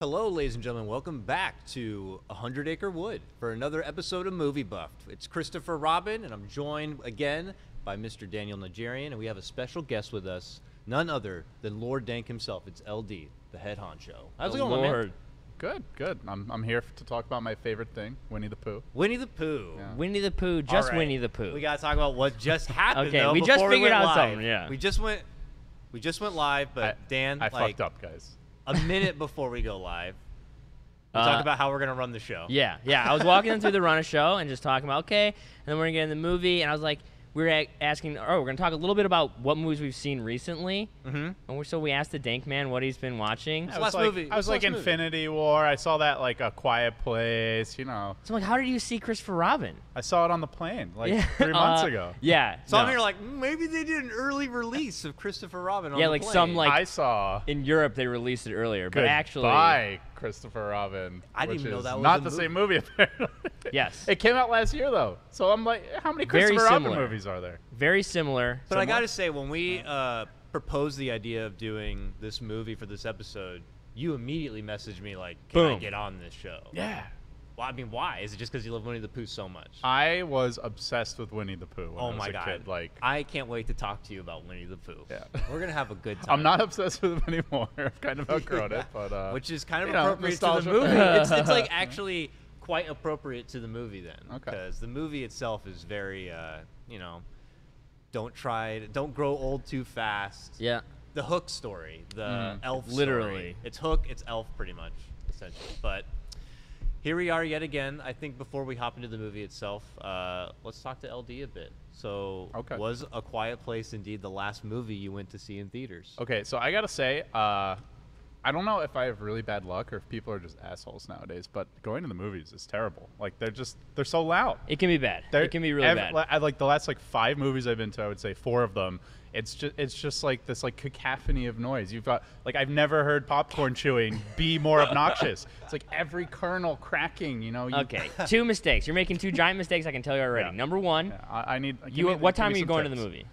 Hello, ladies and gentlemen. Welcome back to 100 Acre Wood for another episode of Movie Buffed. It's Christopher Robin, and I'm joined again by Mr. Daniel Nigerian, and we have a special guest with us, none other than Lord Dank himself. It's LD, the head honcho. How's it going, man? Good, good. I'm here to talk about my favorite thing, Winnie the Pooh. Winnie the Pooh. Yeah. Winnie the Pooh, just All right. Winnie the Pooh. We gotta talk about what just happened. Okay, though, we just before figured went out live. something, yeah. We just went live, but Dan, I like, fucked up, guys. a minute before we go live, we talk about how we're gonna run the show. Yeah. I was walking them through the run of show and just talking about, okay, and then we're going to get in the movie, and I was like, we were asking, we're going to talk a little bit about what movies we've seen recently. Mm-hmm. And so we asked the Dank Man what he's been watching. Yeah. Last movie. I was like Last movie. Infinity War. I saw that like A Quiet Place. You know, So I'm like, how did you see Christopher Robin? I saw it on the plane like Yeah. 3 months ago. Yeah. So I'm no. here like maybe they did an early release of Christopher Robin. On Yeah, the like plane. some like I saw. in Europe they released it earlier, but actually, Goodbye, Christopher Robin. I didn't which even know is that was not a the movie. same movie. Apparently. yes, It came out last year though, so I'm like, how many Very Christopher Robin similar. movies are there? very similar. But I Similar? gotta say, when we proposed the idea of doing this movie for this episode, you immediately messaged me like, "Can I Boom. get on this show?" Yeah. Well, I mean, why? Is it just because you love Winnie the Pooh so much? I was obsessed with Winnie the Pooh when I Oh was my a god! kid. Like, I can't wait to talk to you about Winnie the Pooh. Yeah. We're gonna have a good time. I'm not obsessed with him anymore. I've kind of outgrown it, but which is kind of you know, appropriate to the nostalgia. movie. It's like actually quite appropriate to the movie then, Okay. because the movie itself is very, don't grow old too fast. Yeah. The Hook story, the elf Literally. story. It's Hook, it's elf pretty much, essentially. But here we are yet again. I think before we hop into the movie itself, let's talk to LD a bit. So Okay. was A Quiet Place indeed the last movie you went to see in theaters? Okay, so I gotta say, I don't know if I have really bad luck or if people are just assholes nowadays, but going to the movies is terrible. Like they're so loud. It can be bad. It can be really bad. Like the last like 5 movies I've been to, I would say 4 of them. It's just like this like cacophony of noise. You've got like I've never heard popcorn chewing be more obnoxious. It's like every kernel cracking. You know. Okay, 2 mistakes. You're making 2 giant mistakes. I can tell you already. Yeah. Number 1, Yeah, I need. what time are you going to the movie?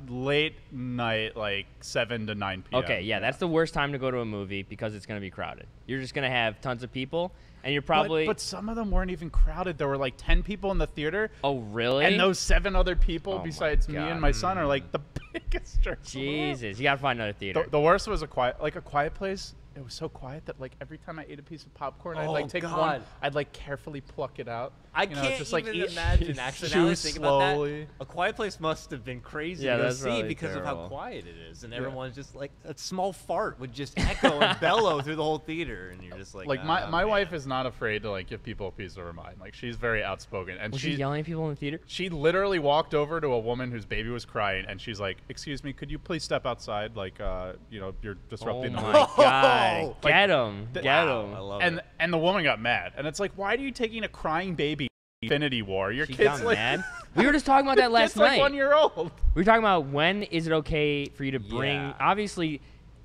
Late night, like 7 to 9 p.m. Okay, yeah, that's the worst time to go to a movie because it's going to be crowded. You're just going to have tons of people, and you're probably. But some of them weren't even crowded. There were like 10 people in the theater. Oh, really? And those 7 other people Oh my besides me God. and my son are like the biggest jerks. Jesus, you got to find another theater. The worst was a quiet place. It was so quiet that like every time I ate a piece of popcorn, I'd like Oh, take God. one. I'd like carefully pluck it out. I You know, can't just, like, even eat- imagine. Actually, now that I chew think about that, slowly. A Quiet Place must have been crazy Yeah, to that's see really because of how terrible. quiet it is, and everyone's just like a small fart would just echo and bellow through the whole theater, and you're just like, Like "Ah, my man." wife is not afraid to like give people a piece of her mind. Like she's very outspoken, and Was she she yelling at people in the theater? she literally walked over to a woman whose baby was crying, and she's like, "Excuse me, could you please step outside? Like, you're Oh disrupting the my movie." God! Like, Get him! th- Get Wow, him! I love And it. and the woman got mad, and it's like, why are you taking a crying baby? Infinity War. Your She kid's got like, mad. We were just talking about that last kid's like night. 1 year old. We were talking about when is it okay for you to bring. Yeah. Obviously,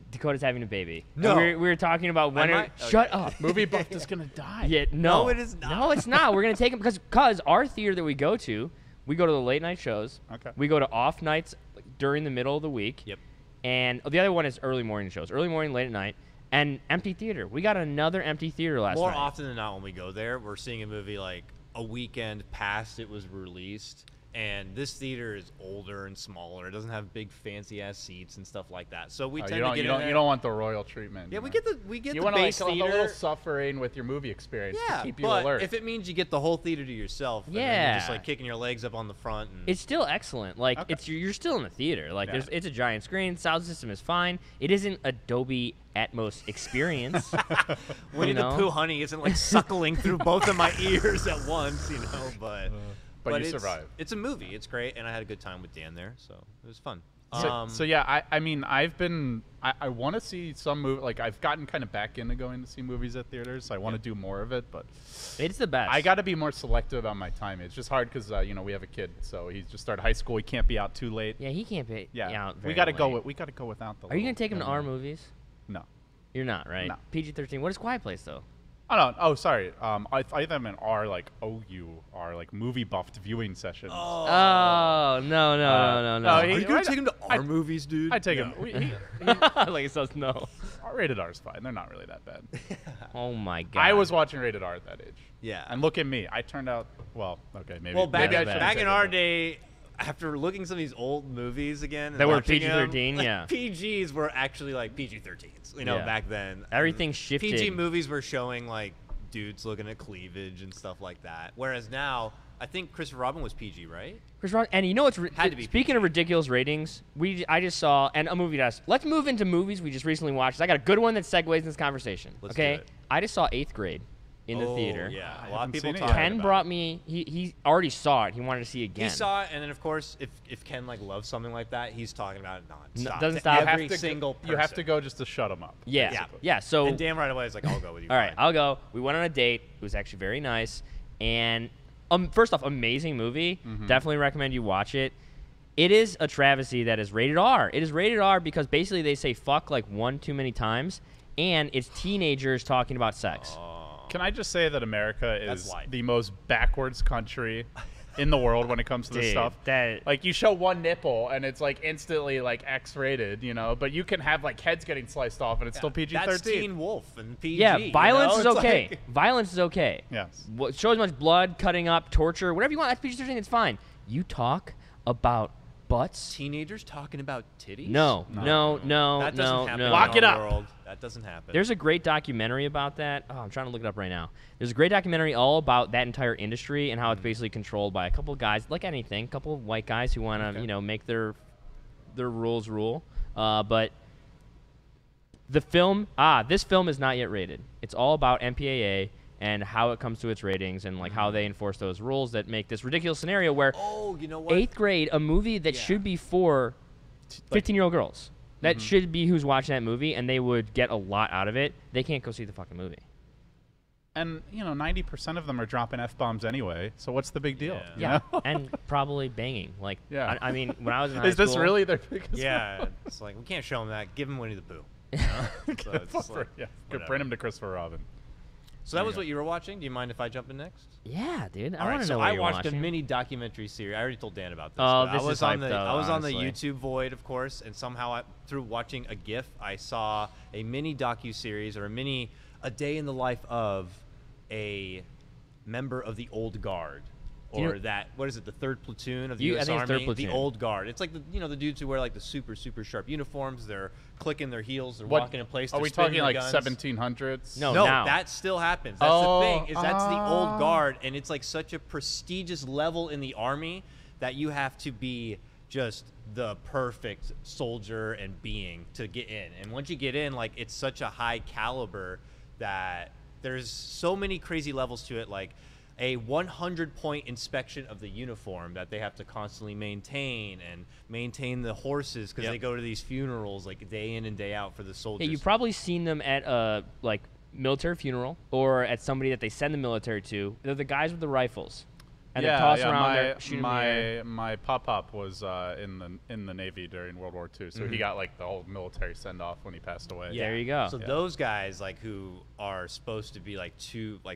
Dakota's having a baby. No. And we were talking about when. might- Shut okay. up. Movie buff is gonna die. Yeah, no. No, it is not. No, it's not. We're gonna take him because our theater that we go to the late night shows. Okay. We go to off nights during the middle of the week. Yep. And the other one is early morning shows. Early morning, late at night, and empty theater. We got another empty theater last More night. often than not, when we go there, we're seeing a movie like a weekend past it was released, and this theater is older and smaller. It doesn't have big fancy ass seats and stuff like that. So we Oh, tend you to don't get you in don't there. you don't want the royal treatment. Yeah, you we know? get You the want base to like a theater. little suffering with your movie experience Yeah, to keep you but alert. if it means you get the whole theater to yourself, and then you're Yeah. just like kicking your legs up on the front. And It's still excellent. Like Okay. you're still in the theater. Like Yeah. it's a giant screen. Sound system is fine. It isn't a Dolby Atmos experience. Winnie you the know? Pooh, honey, isn't like suckling through both of my ears at once, you know. But you it's, survived. It's a movie. It's great, and I had a good time with Dan there, so it was fun. So yeah, I mean, I want to see some movie. Like I've gotten kind of back into going to see movies at theaters. So I want to do more of it, but It's the best. I got to be more selective on my time. It's just hard because we have a kid, so he's just started high school. He can't be out too late. Yeah, he can't be Yeah, out we very got to go. late. We got to go without the. Are you gonna little take him to young our man. movies? No. You're not, right? No. PG-13. What is Quiet Place though? Oh no! Oh, sorry. I thought them in our like OU, like movie buffed viewing sessions. Oh no no no no no! no, Are he- you gonna I- take him to I- our movies, dude? I take No. him. like it says no. Rated R is fine. They're not really that bad. Oh my god. I was watching rated R at that age. Yeah. And look at me. I turned out well. Okay, maybe. Well, back, maybe I bad. shouldn't back say in that. our day, after looking some of these old movies again, and That were watching them, PG-13, like, yeah. PGs were actually like PG-13s, you know, Yeah. back then. Everything And shifted. PG movies were showing like dudes looking at cleavage and stuff like that. Whereas now, I think Christopher Robin was PG, right? Chris Rock, and you know what's Had to be speaking of ridiculous ratings, I just saw and a movie that's let's move into movies we just recently watched. I got a good one that segues in this conversation. Let's do okay, it. I just saw 8th Grade in the Oh, theater. Yeah, a lot haven't of people seen it talk yet. about Ken it. brought me. He already saw it. He wanted to see it again. He saw it, and then of course, if Ken like loves something like that, he's talking about it nonstop. doesn't to stop. Every You have to single go, person. you have to go just to shut them up. Yeah, basically. yeah. So And Dan right away is like, "I'll go with you." all right, fine." I'll go. We went on a date. It was actually very nice. And first off, amazing movie. Definitely recommend you watch it. It is a travesty that is rated R. It is rated R because basically they say fuck like one too many times, and it's teenagers talking about sex. Can I just say that America That's is life. the most backwards country in the world when it comes to this Dude, stuff? that- Like you show one nipple and it's like instantly like X-rated, you know, but you can have like heads getting sliced off and it's still PG-13. That's Teen Wolf and PG. Yeah, you violence know? is It's okay. like- Violence is okay. Yes. What shows much blood, cutting up, torture, whatever you want. That's PG-13. It's fine. You talk about butts. Teenagers talking about titties? No, no, no, That doesn't no, happen. no. in Lock it our up. World. That doesn't happen. There's a great documentary about that. Oh, I'm trying to look it up right now. There's a great documentary all about that entire industry and how it's basically controlled by a couple of guys, like anything, a couple of white guys who want to, make their rules rule. But the film, this film is not yet rated. It's all about MPAA and how it comes to its ratings and like how they enforce those rules that make this ridiculous scenario where Oh, you know what? 8th Grade, a movie that Yeah. should be for 15-year-old girls. That should be who's watching that movie, and they would get a lot out of it. They can't go see the fucking movie. And, 90% of them are dropping F-bombs anyway, so what's the big deal? Yeah. you Yeah, know? and probably banging. Like, Yeah. I mean, when I was in high Is this school, really their biggest Yeah, it's like we can't show them that. Give them Winnie the Pooh. You know? So, it's just like, yeah. whatever. Bring him to Christopher Robin. So that was what you were watching. Do you mind if I jump in next? Yeah, dude. I All want right, to so know what I you're watched watching. a mini documentary series. I already told Dan about this. Oh, but this I was is on hype, the though, I was on the honestly. YouTube void, of course, and somehow through watching a GIF, I saw a mini docu series or a day in the life of a member of the Old Guard. Do you Or know- that, what is it, the 3rd Platoon of the I U.S. think it's Army? 3rd The Platoon. Old Guard. It's like the dudes who wear like the super sharp uniforms. They're clicking their heels. They're What, walking in place. Are they're we spinning talking their like guns. 1700s? No. No, now. that still happens. That's Oh, the thing. Is that's the Old Guard, and it's like such a prestigious level in the army that you have to be just the perfect soldier and being to get in. And once you get in, like it's such a high caliber that there's so many crazy levels to it. Like a 100-point inspection of the uniform that they have to constantly maintain and maintain the horses because Yep. they go to these funerals like day in and day out for the soldiers. Yeah, you've probably seen them at a like military funeral or at somebody that they send the military to. They're the guys with the rifles, and they're tossing around there shooting in the air. my pop was in the Navy during World War II, so he got like the whole military send off when he passed away. Yeah. There you go. So Yeah. those guys, like, who are supposed to be like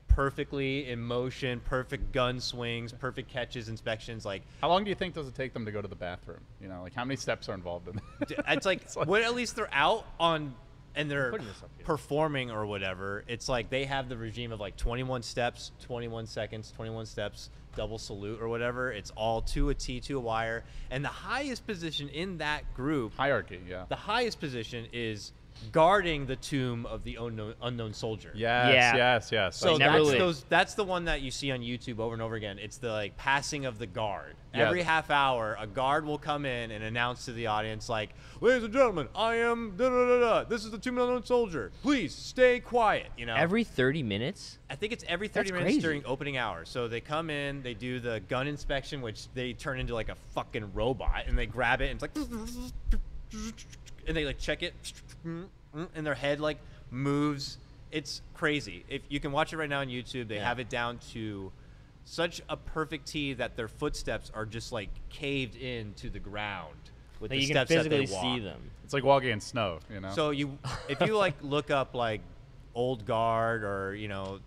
perfectly in motion, perfect gun swings, perfect catches, inspections, like How long do you think does it take them to go to the bathroom? Like how many steps are involved in that? it's like when at least they're out on and they're Putting this up here. performing or whatever. It's like they have the regime of like 21 steps, 21 seconds, 21 steps, double salute or whatever. It's all to a T, to a wire, and the highest position in that group. Hierarchy, yeah. The highest position is guarding the tomb of the unknown soldier. Yes, Yeah. yes. So never that's leave. that's the one that you see on YouTube over and over again. It's the like passing of the guard. Yeah. Every half hour, a guard will come in and announce to the audience, like, "Ladies and gentlemen, I am da da da da. This is the tomb of the unknown soldier. Please stay quiet." You know. Every 30 minutes. I think it's every 30 That's minutes crazy. during opening hours. So they come in, they do the gun inspection, which they turn into like a fucking robot, and they grab it and it's like, and they like check it, and their head like moves. It's crazy. If you can watch it right now on YouTube, they Yeah. have it down to such a perfect T that their footsteps are just like caved into the ground with That the you can steps that physically they walk. see them. It's like walking in snow, So if you like look up like Old Guard or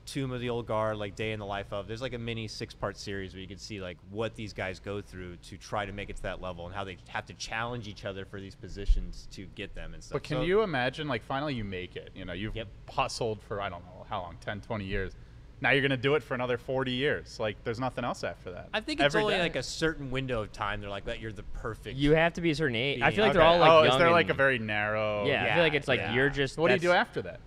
Tomb of the Old Guard, like Day in the Life of. There's like a mini 6-part series where you can see like what these guys go through to try to make it to that level and how they have to challenge each other for these positions to get them and stuff. But can you imagine, like, finally you make it? You've hustled for I don't know how long, 10, 20 years. Now you're gonna do it for another 40 years. Like, there's nothing else after that. I think it's Every only day. like a certain window of time. They're like that. You're the perfect. You have to be a certain age. I feel like Okay. they're all like young. is there like and- a very narrow? Yeah, I feel like it's like Yeah. you're just. What do you do that's- after that?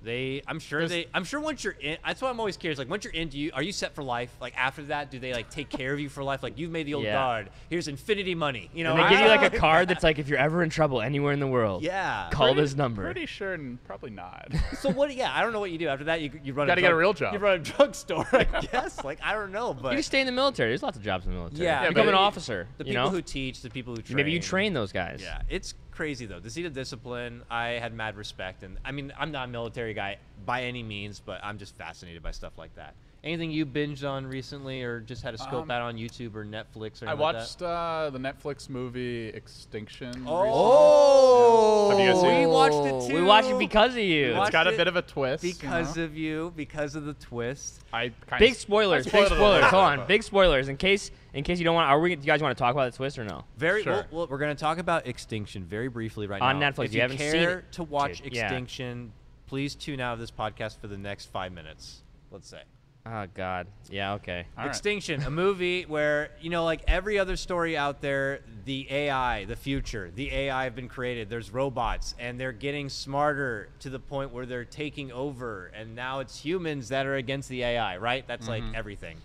I'm sure once you're in, that's why I'm always curious. Like once you're in, are you set for life? Like after that, do they like take care of you for life? Like you've made the Old Yeah. Guard. Here's infinity money. And they give you like a card that's like, if you're ever in trouble anywhere in the world, Yeah. call this number. Pretty sure, and probably not. So what? Yeah, I don't know what you do after that. You run. Gotta get a real job. You run a drugstore, I guess. Like I don't know, but You just stay in the military. There's lots of jobs in the military. Yeah, become but an officer. the you people know, who teach, the people who train. maybe you train those guys. Yeah, it's crazy though. To see the discipline, I had mad respect, and I mean, I'm not a military guy by any means, but I'm just fascinated by stuff like that. Anything you binged on recently, or just had to scope out on YouTube or Netflix or anything I like watched the Netflix movie Extinction. that? recently. Oh, Have you guys seen it? we watched it too. We watched it because of you. Watch- It's got a it bit of a twist. because of you, because of the twist. I kind Big spoilers. I Big spoiled it a spoilers. little Hold bit, on. Big spoilers. In case you don't want. Do you guys want to talk about the twist or no? Very Sure. well, we're going to talk about Extinction very briefly right On now. Netflix. If You haven't care seen it, to watch dude, yeah. Extinction, please tune out of this podcast for the next 5 minutes. Let's say. Oh God. Yeah. Okay. All right. Extinction, a movie where, like every other story out there, the AI, the future, the AI have been created. There's robots, and they're getting smarter to the point where they're taking over, and now it's humans that are against the AI, right? That's like everything.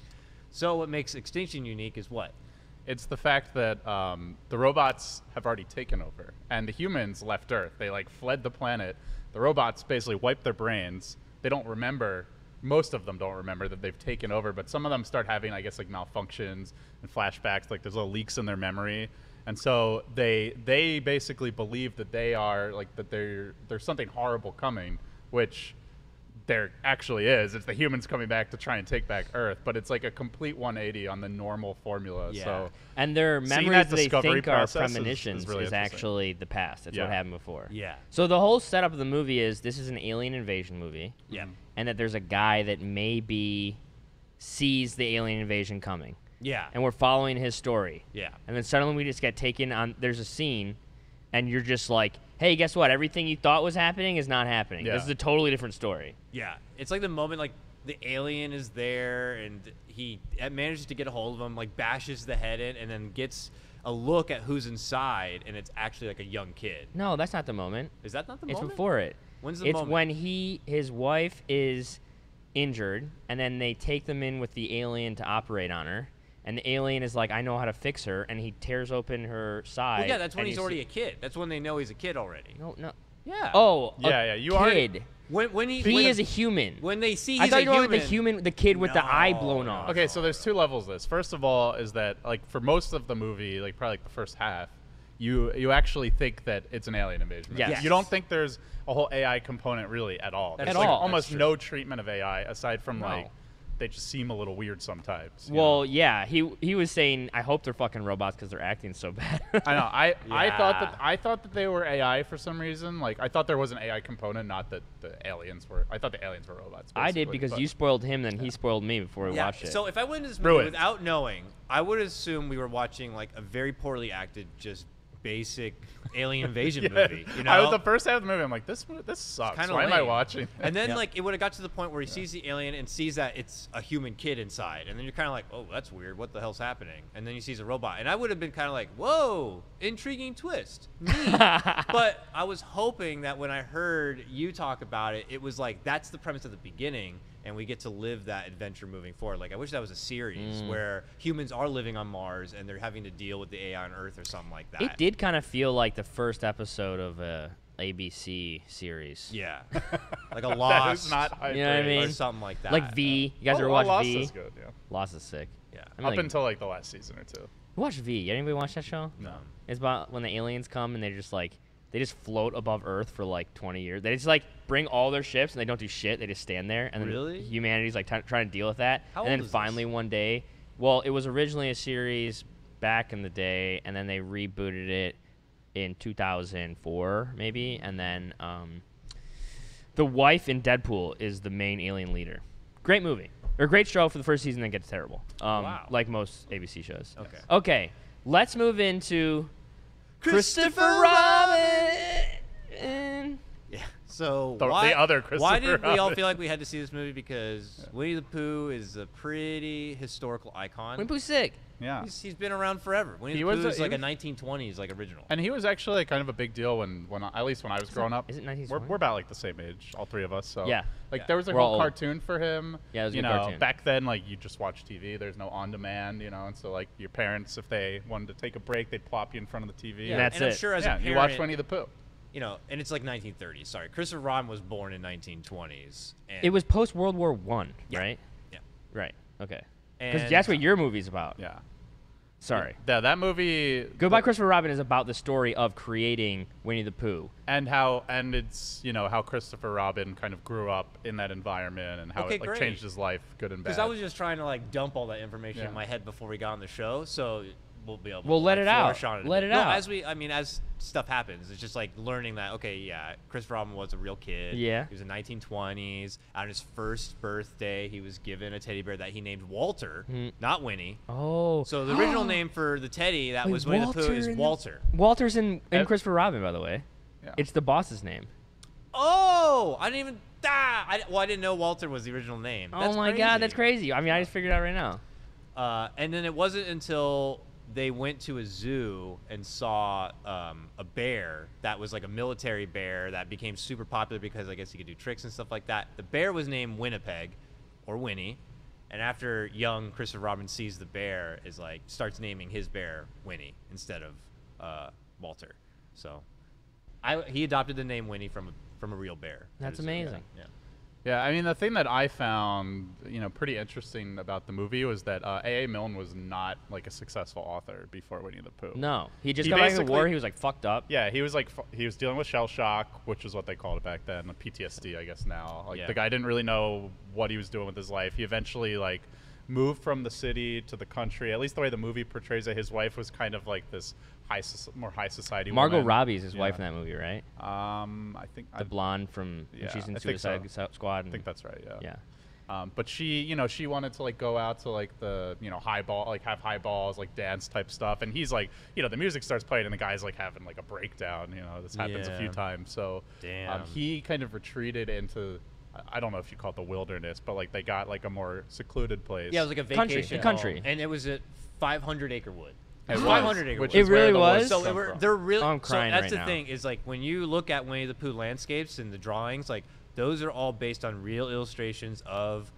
So what makes Extinction unique is what? It's the fact that the robots have already taken over, and the humans left Earth. They like fled the planet. The robots basically wiped their brains. They don't remember. Most of them don't remember that they've taken over, but some of them start having, I guess, like malfunctions and flashbacks. Like there's little leaks in their memory, and so they basically believe that they are like that there's something horrible coming, which there actually is. It's the humans coming back to try and take back Earth, but it's like a complete 180 on the normal formula. Yeah. So And their Seeing memories that that they discovery think are process is premonitions really is interesting. actually the past. That's what Yeah. happened before. Yeah. So the whole setup of the movie is this is an alien invasion movie. Yeah. And that there's a guy that maybe sees the alien invasion coming. Yeah. And we're following his story. Yeah. And then suddenly we just get taken on. There's a scene, and you're just like, hey, guess what? Everything you thought was happening is not happening. Yeah. This is a totally different story. Yeah, it's like the moment like the alien is there and he manages to get a hold of him, like bashes the head in, and then gets a look at who's inside, and it's actually like a young kid. No, that's not the moment. Is that not the It's moment? before it. When's the It's moment? when his wife is injured, and then they take them in with the alien to operate on her. And the alien is like, I know how to fix her, and he tears open her side. Well, yeah, that's when and he's you already see- a kid. That's when they know he's a kid already. No. Yeah. Oh, Yeah, you kid. already- when he Is a human. when they see I he's thought a you were human. with the kid with the eye No. blown off. Okay, so there's two levels of this. First of all is that like for most of the movie, like probably like the first half, you actually think that it's an alien invasion. Yes. You don't think there's a whole AI component really at all. That's There's At like all. almost That's true. no treatment of AI aside from No. like they just seem a little weird sometimes. you Well, know? yeah, he was saying, I hope they're fucking robots because they're acting so bad. I know. Yeah. I thought that they were AI for some reason. Like I thought there was an AI component, not that the aliens were. I thought the aliens were robots. I did basically, because but- you spoiled him, then he spoiled me before we Yeah. watched it. So if I went into this movie Ruined. without knowing, I would assume we were watching like a very poorly acted, just basic alien invasion Yeah. movie. You know, The first half of the movie, I'm like, this sucks. kinda Why am I lame. watching? And then Yeah. like it would have got to the point where he sees the alien and sees that it's a human kid inside, and then you're kind of like, oh, that's weird. What the hell's happening? And then he sees a robot, and I would have been kind of like, whoa, intriguing twist. Neat. But I was hoping that when I heard you talk about it, it was like that's the premise at the beginning, and we get to live that adventure moving forward. Like I wish that was a series where humans are living on Mars and they're having to deal with the AI on Earth or something like that. It did kind of feel like the first episode of a ABC series. Yeah. Like a That Lost is not high You know what I praise. mean? or something like that. Like V. You guys ever Oh, watch Lost V? is good, yeah. Lost is sick. Yeah. I mean, Up like, until like the last season or two. watch V. Anybody watch that show? No. It's about when the aliens come and they just float above Earth for like 20 years. They just like bring all their ships and they don't do shit. They just stand there. And then Really? humanity's like trying to deal with that. How and then old is finally this? one day, well, it was originally a series back in the day, and then they rebooted it in 2004 maybe, and then The wife in Deadpool is the main alien leader. Great movie. Or great show for the first season, then gets terrible. Wow. Like most ABC shows. Okay. Okay. Let's move into Christopher Robin. Yeah. So The other Christopher why did we all Robin. feel like we had to see this movie? Because Winnie the Pooh is a pretty historical icon. Winnie the Pooh's sick. Yeah. He's been around forever. Winnie He the was Pooh a- is he like a was- 1920s like original. And he was actually like, kind of a big deal when at least when I was growing up. Is it We're 1920? about like the same age, all three of us. So Yeah. like Yeah. there was a We're all whole old. cartoon for him. Yeah, it was a you good know, cartoon. back then like you just watch TV. There's no on demand, you know, and so like your parents, if they wanted to take a break, they'd plop you in front of the TV. Yeah, That's and I'm it. sure as yeah, a parent, you watch Winnie the Pooh. you know, and it's like 1930s. Sorry, Christopher Robin was born in 1920s. And It was post World War One, Yeah. right? Yeah. Right. Okay. Because And that's what your movie's about. Yeah. Sorry. That movie. Goodbye, Christopher Robin is about the story of creating Winnie the Pooh. And it's how Christopher Robin kind of grew up in that environment and how Okay, it like great. changed his life, good and bad. Because I was just trying to like dump all that information Yeah. in my head before we got on the show, so we'll be able. Well, to let like, it out. flourish on it a Let bit. it No, out. as stuff happens, it's just like learning that okay, yeah, Christopher Robin was a real kid. Yeah. He was in 1920s. On his first birthday, he was given a teddy bear that he named Walter, not Winnie. Oh. So the original name for the teddy that Wait, was Winnie the Pooh Walter is in the- Walter. Walter's in Ev- Christopher Robin, by the way. Yeah. It's the boss's name. Oh, I didn't even. I didn't know Walter was the original name. Oh That's my God, that's crazy. I mean, I just figured it out right now. And then it wasn't until they went to a zoo and saw a bear that was like a military bear that became super popular because I guess he could do tricks and stuff like that. The bear was named Winnipeg, or Winnie. And after young Christopher Robin sees the bear, is like starts naming his bear Winnie instead of Walter. So he adopted the name Winnie from a real bear. That's It was, amazing. Yeah. Yeah, I mean the thing that I found, pretty interesting about the movie was that A.A. Milne was not like a successful author before Winnie the Pooh. No. He just He got back from the war. basically- He was like fucked up. Yeah, he was like he was dealing with shell shock, which is what they called it back then, PTSD, I guess now. Like Yeah. the guy didn't really know what he was doing with his life. He eventually like moved from the city to the country. At least the way the movie portrays it, his wife was kind of like this more high society Margot woman. Robbie's his wife Yeah. in that movie, right? I think The blonde from when yeah, she's in I think Suicide Squad. I think that's right. Yeah. Yeah. But she, she wanted to like go out to like the, highball, like have highballs, like dance type stuff. And he's like, the music starts playing and the guy's like having like a breakdown. This happens a few Yeah. times. So Damn. he kind of retreated into, I don't know if you call it the wilderness, but like they got like a more secluded place. Yeah, it was like a Country, vacation the country. home, and it was at 500 Acre Wood. It was, 500 Acre which Wood. is It where really the was? woods So come from. they're really. I'm crying so that's right the now. thing is like when you look at Winnie the Pooh landscapes and the drawings, like those are all based on real illustrations of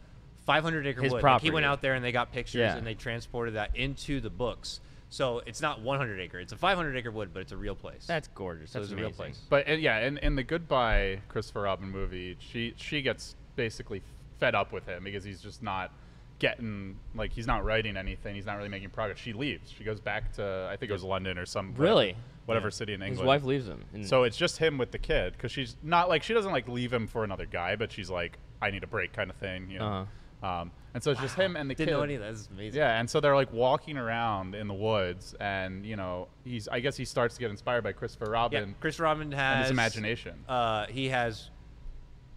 500 Acre His Wood. Like, property. he went out there and they got pictures Yeah. and they transported that into the books. So it's not 100 acre. It's a 500 acre wood, but it's a real place. That's gorgeous. So That's it's a real amazing. place. But in the Goodbye Christopher Robin movie, she gets basically fed up with him because he's just not getting like he's not writing anything. He's not really making progress. She leaves. She goes back to I think it was London or some Really? whatever Yeah. city in His England. wife leaves him. And So it's just him with the kid because she's not like she doesn't like leave him for another guy, but she's like I need a break kind of thing. And so it's just him and the Didn't kid. know any of that. That's amazing. Yeah, and so they're like walking around in the woods, and I guess he starts to get inspired by Christopher Yeah. Robin Chris Robin has and his imagination. He has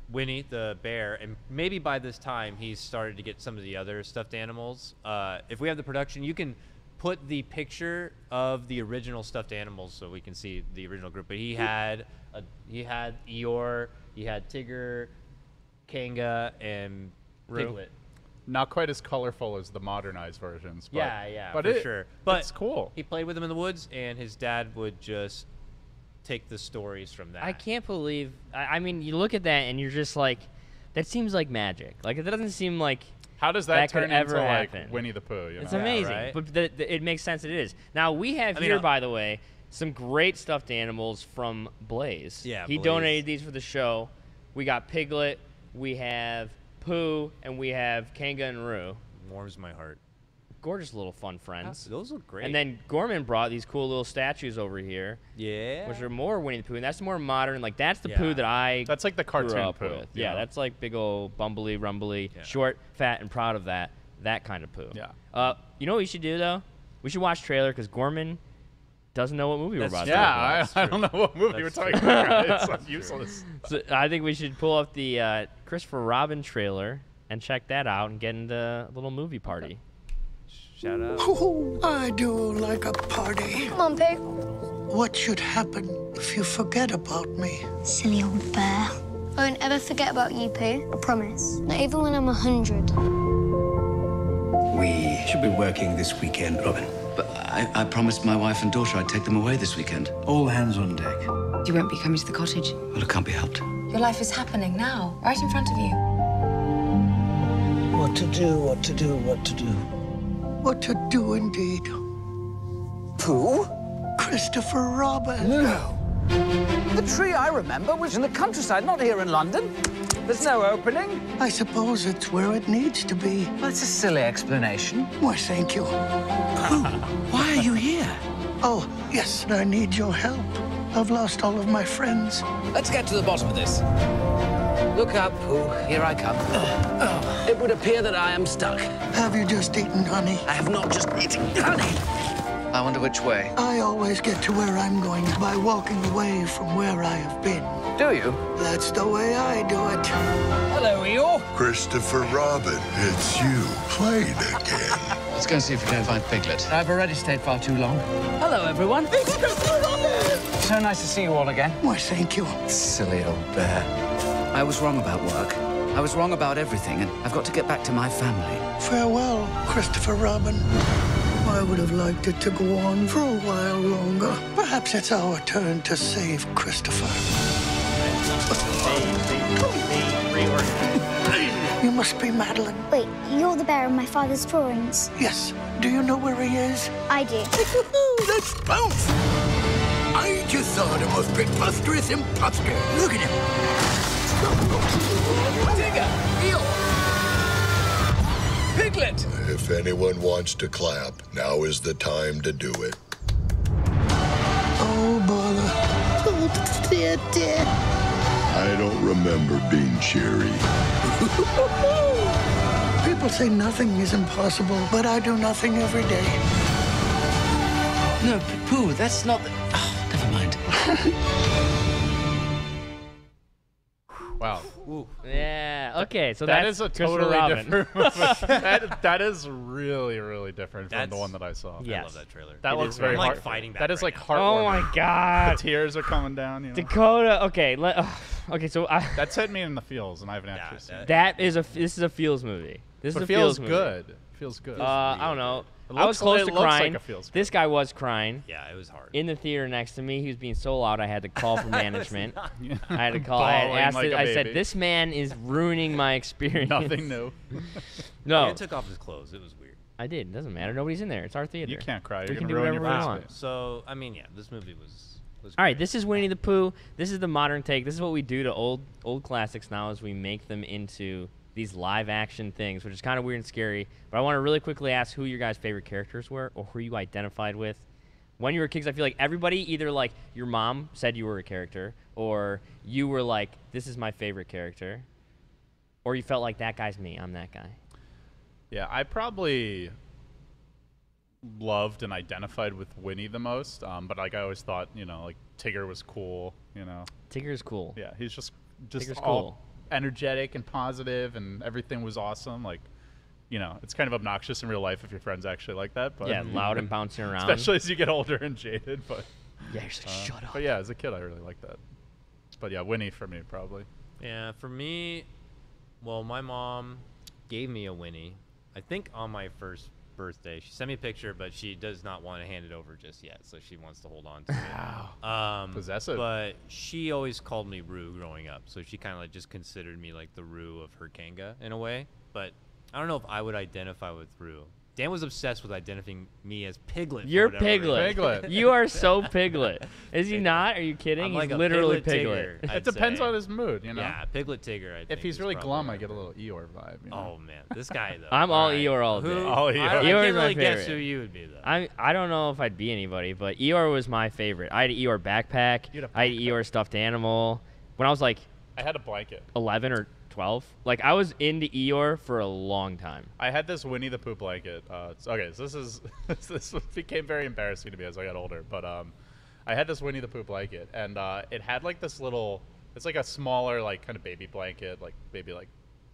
Winnie the bear, and maybe by this time he's started to get some of the other stuffed animals. If we have the production, you can put the picture of the original stuffed animals so we can see the original group. But he had Eeyore, he had Tigger, Kanga, and Roo. Piglet. Not quite as colorful as the modernized versions. But, Yeah, but for sure. But it's cool. He played with them in the woods, and his dad would just take the stories from that. I can't believe. I mean, you look at that and you're just like, that seems like magic. Like it doesn't seem like How does that that could turn ever into happen. like Winnie the Pooh? it's Yeah, amazing. right? But it makes sense. It is. Now we have I mean, here, by the way, some great stuffed animals from Blaze. Yeah, he Blaze. donated these for the show. We got Piglet, we have Pooh, and we have Kanga and Roo. Warms my heart. Gorgeous little fun friends. Those look great. And then Gorman brought these cool little statues over here, yeah, which are more Winnie the Pooh, and that's more modern. Like that's the Yeah. Pooh that I That's like the grew cartoon up Pooh. with. Yeah, that's like big old bumbly, rumbly, Yeah. short, fat, and proud of that kind of Pooh. Yeah. You know what we should do though? We should watch trailer because Gorman doesn't know what movie That's we're about true. to Yeah, talk about. I don't know what movie we're That's talking true. about. It's like useless. So I think we should pull up the Christopher Robin trailer and check that out and get into a little movie party. Shout out. Oh, I do like a party. Come on, Pooh. What should happen if you forget about me? Silly old bear. I won't ever forget about you, Pooh. I promise. Not even when I'm 100. We should be working this weekend, Robin. But I promised my wife and daughter I'd take them away this weekend. All hands on deck. You won't be coming to the cottage. Well, it can't be helped. Your life is happening now, right in front of you. What to do, what to do, what to do. What to do indeed. Pooh? Christopher Robin. No. The tree I remember was in the countryside, not here in London. There's no opening. I suppose it's where it needs to be. Well, it's a silly explanation. Why, thank you. Why are you here? Oh, yes, I need your help. I've lost all of my friends. Let's get to the bottom of this. Look up, Pooh. Here I come. It would appear that I am stuck. Have you just eaten honey? I have not just eaten honey. I wonder which way. I always get to where I'm going by walking away from where I have been. Do you? That's the way I do it. Hello, Eeyore. Christopher Robin, it's you playing again. Let's go and see if we can find Piglet. I've already stayed far too long. Hello, everyone. So nice to see you all again. Why, thank you. Silly old bear. I was wrong about work. I was wrong about everything, and I've got to get back to my family. Farewell, Christopher Robin. I would have liked it to go on for a while longer. Perhaps it's our turn to save Christopher. You must be Madeline. Wait, you're the bear of my father's drawings. Yes. Do you know where he is? I do. Let's bounce! I just saw the most preposterous imposter. Look at him. Digger! Eeyore! Piglet! If anyone wants to clap, now is the time to do it. Oh, bother. Oh, dear, dear. I don't remember being cheery. People say nothing is impossible, but I do nothing every day. No, Pooh, that's not the... Oh, never mind. Wow. Yeah. Okay. So That that's is a Christopher totally Robin. different movie. that is really, really different from the That's- one that I saw. Yeah. I love that trailer. That It looks is very I'm like heart- fighting back That is right like now. Oh heartwarming. my God. The tears are coming down. You know? Dakota. Okay. Okay. So That's hit me in the feels, and I haven't actually seen it. this is a feels movie. This But is a it feels movie. good. Feels good. I don't know. It I was looks- close it to looks like crying. it feels good. This guy was crying. Yeah, it was hard. In the theater next to me, he was being so loud. I had to call for management. I had to call. I had Bawling asked like it, a I said, baby. "This man is ruining my experience." Nothing new. No, Dan took off his clothes. It was weird. I did. It doesn't matter. Nobody's in there. It's our theater. You can't cry. We You're can gonna do ruin your whatever we face. want. So, I mean, yeah, this movie was All right, great. this is Winnie the Pooh. This is the modern take. This is what we do to old classics now, is we make them into these live action things, which is kind of weird and scary. But I want to really quickly ask who your guys' favorite characters were, or who you identified with when you were kids. I feel like everybody, either like your mom said you were a character, or you were like, this is my favorite character, or you felt like that guy's me, I'm that guy. Yeah, I probably loved and identified with Winnie the most. But like I always thought, like Tigger was cool. Tigger's cool. Yeah, he's just Tigger's all cool. energetic and positive, and everything was awesome. Like, it's kind of obnoxious in real life if your friends actually like that. But Yeah, loud and bouncing around. especially as you get older and jaded. But Yeah, you're just like, shut up. But yeah, as a kid, I really liked that. But yeah, Winnie for me probably. Yeah, for me, well, my mom gave me a Winnie, I think on my first birthday. She sent me a picture, but she does not want to hand it over just yet, so she wants to hold on to it. Possessive. But she always called me Roo growing up, so she kind of like just considered me like the Roo of her Kanga in a way. But I don't know if I would identify with Roo. Dan was obsessed with identifying me as Piglet. for You're whatever Piglet. reason. Piglet. You are so Piglet. Is he not? Are you kidding? I'm He's like a literally Piglet. Piglet. Tigger, It I'd depends say. on his mood, Yeah, Piglet Tigger. I think If he's is really probably glum, my I get a favorite. little Eeyore vibe. Oh man, this guy though. I'm all right. Eeyore all Who- day. All I Eeyore. can't Eeyore's my really guess favorite. who you would be though. I don't know if I'd be anybody, but Eeyore was my favorite. I had an Eeyore backpack. You had a I had an backpack. Eeyore stuffed animal. When I was like I had a blanket. 11 or 12. Like, I was into Eeyore for a long time. I had this Winnie the Pooh blanket. Okay, so this became very embarrassing to me as I got older. But I had this Winnie the Pooh blanket, and it had like this little. It's like a smaller, like kind of baby blanket, like maybe like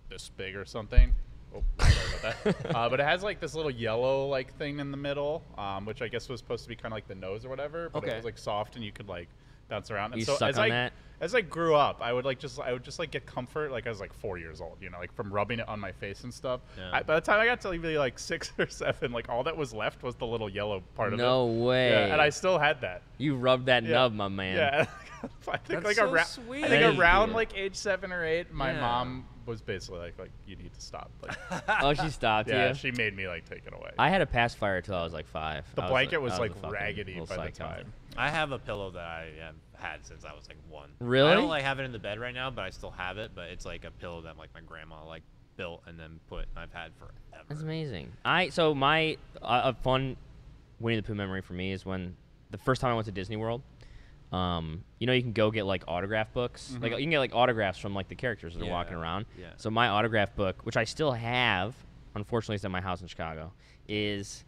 this big or something. Oh, sorry about that. But it has like this little yellow like thing in the middle, which I guess was supposed to be kind of like the nose or whatever. But it was like soft, and you could like bounce around. And You so suck as on I that? as I grew up, I would just like get comfort. Like I was like 4 years old, you know, like from rubbing it on my face and stuff. Yeah. By the time I got to maybe like 6 or 7, like all that was left was the little yellow part of it. No way. Yeah, and I still had that. You rubbed that Yeah. nub, my man. Yeah. I think That's like so around, sweet. I think Thank around you. like age 7 or 8, my Yeah. mom was basically like you need to stop. Like, Oh, she stopped yeah, you? she made me like take it away. I had a pacifier till I was like 5. The I blanket was I like a fucking raggedy little by the psycho. time. I have a pillow that I have had since I was like 1. Really? I don't like have it in the bed right now, but I still have it. But it's like a pillow that like my grandma like built and then put. I've had forever. That's amazing. So my a fun Winnie the Pooh memory for me is when the first time I went to Disney World. You know, you can go get like autograph books. Like you can get like autographs from like the characters that are walking around. Yeah. So my autograph book, which I still have, unfortunately it's at my house in Chicago, is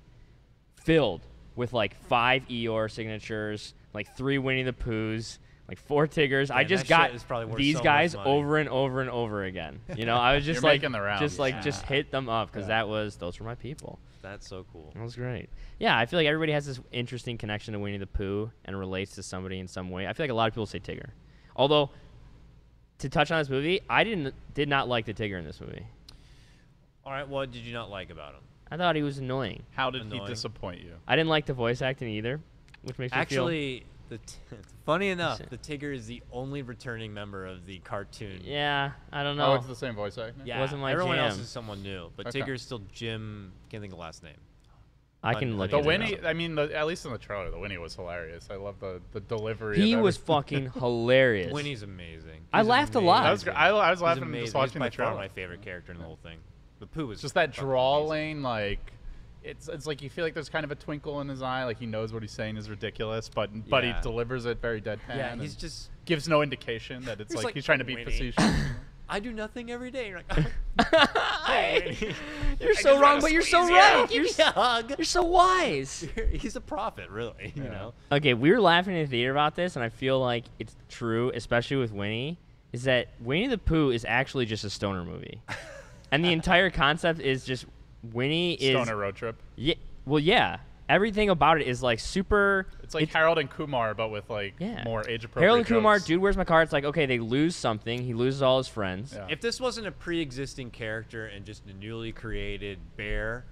filled with like 5 Eeyore signatures, like 3 Winnie the Poohs, like 4 Tiggers. I Man, just that got shit is probably worth these so much guys money. over and over and over again. You know, I was just You're like, making the rounds. just hit them up because those were my people. That's so cool. That was great. Yeah, I feel like everybody has this interesting connection to Winnie the Pooh and relates to somebody in some way. I feel like a lot of people say Tigger. Although, to touch on this movie, I did not like the Tigger in this movie. All right, what did you not like about him? I thought he was annoying. How did Annoying. he disappoint you? I didn't like the voice acting either, which makes me feel... Actually, funny enough, the Tigger is the only returning member of the cartoon. Yeah, I don't Oh, know. it's the same voice actor? Yeah, wasn't my everyone else jam. is someone new, but Okay. Tigger's still Jim. Can't think of the last name. I can look The at it Winnie, up. I mean, at least in the trailer, the Winnie was hilarious. I love the delivery. He of was everything. fucking hilarious. Winnie's amazing. I He's laughed a lot. That was amazing. great. I was He's laughing amazing. just watching He's the by far trailer. my favorite character in the whole thing. The Pooh is Just that fucking amazing. drawling, like it's like you feel like there's kind of a twinkle in his eye, like he knows what he's saying is ridiculous, but he Yeah. delivers it very deadpan. Yeah, and he's just. gives no indication that it's He's like, like, he's trying to be Winnie. facetious. I do nothing every day. You're like, hey, You're so wrong, but you're so right. Give me a hug. You're so wise. He's a prophet, really. You know. Okay, we were laughing in the theater about this, and I feel like it's true, especially with Winnie, is that Winnie the Pooh is actually just a stoner movie. And the entire concept is just Winnie is... Stoner road trip. Yeah, well, yeah. Everything about it is like super... It's like Harold and Kumar, but with like more age appropriate. Harold and Kumar, jokes. Dude, Where's My Car? It's like, okay, they lose something. He loses all his friends. Yeah. If this wasn't a pre-existing character and just a newly created bear,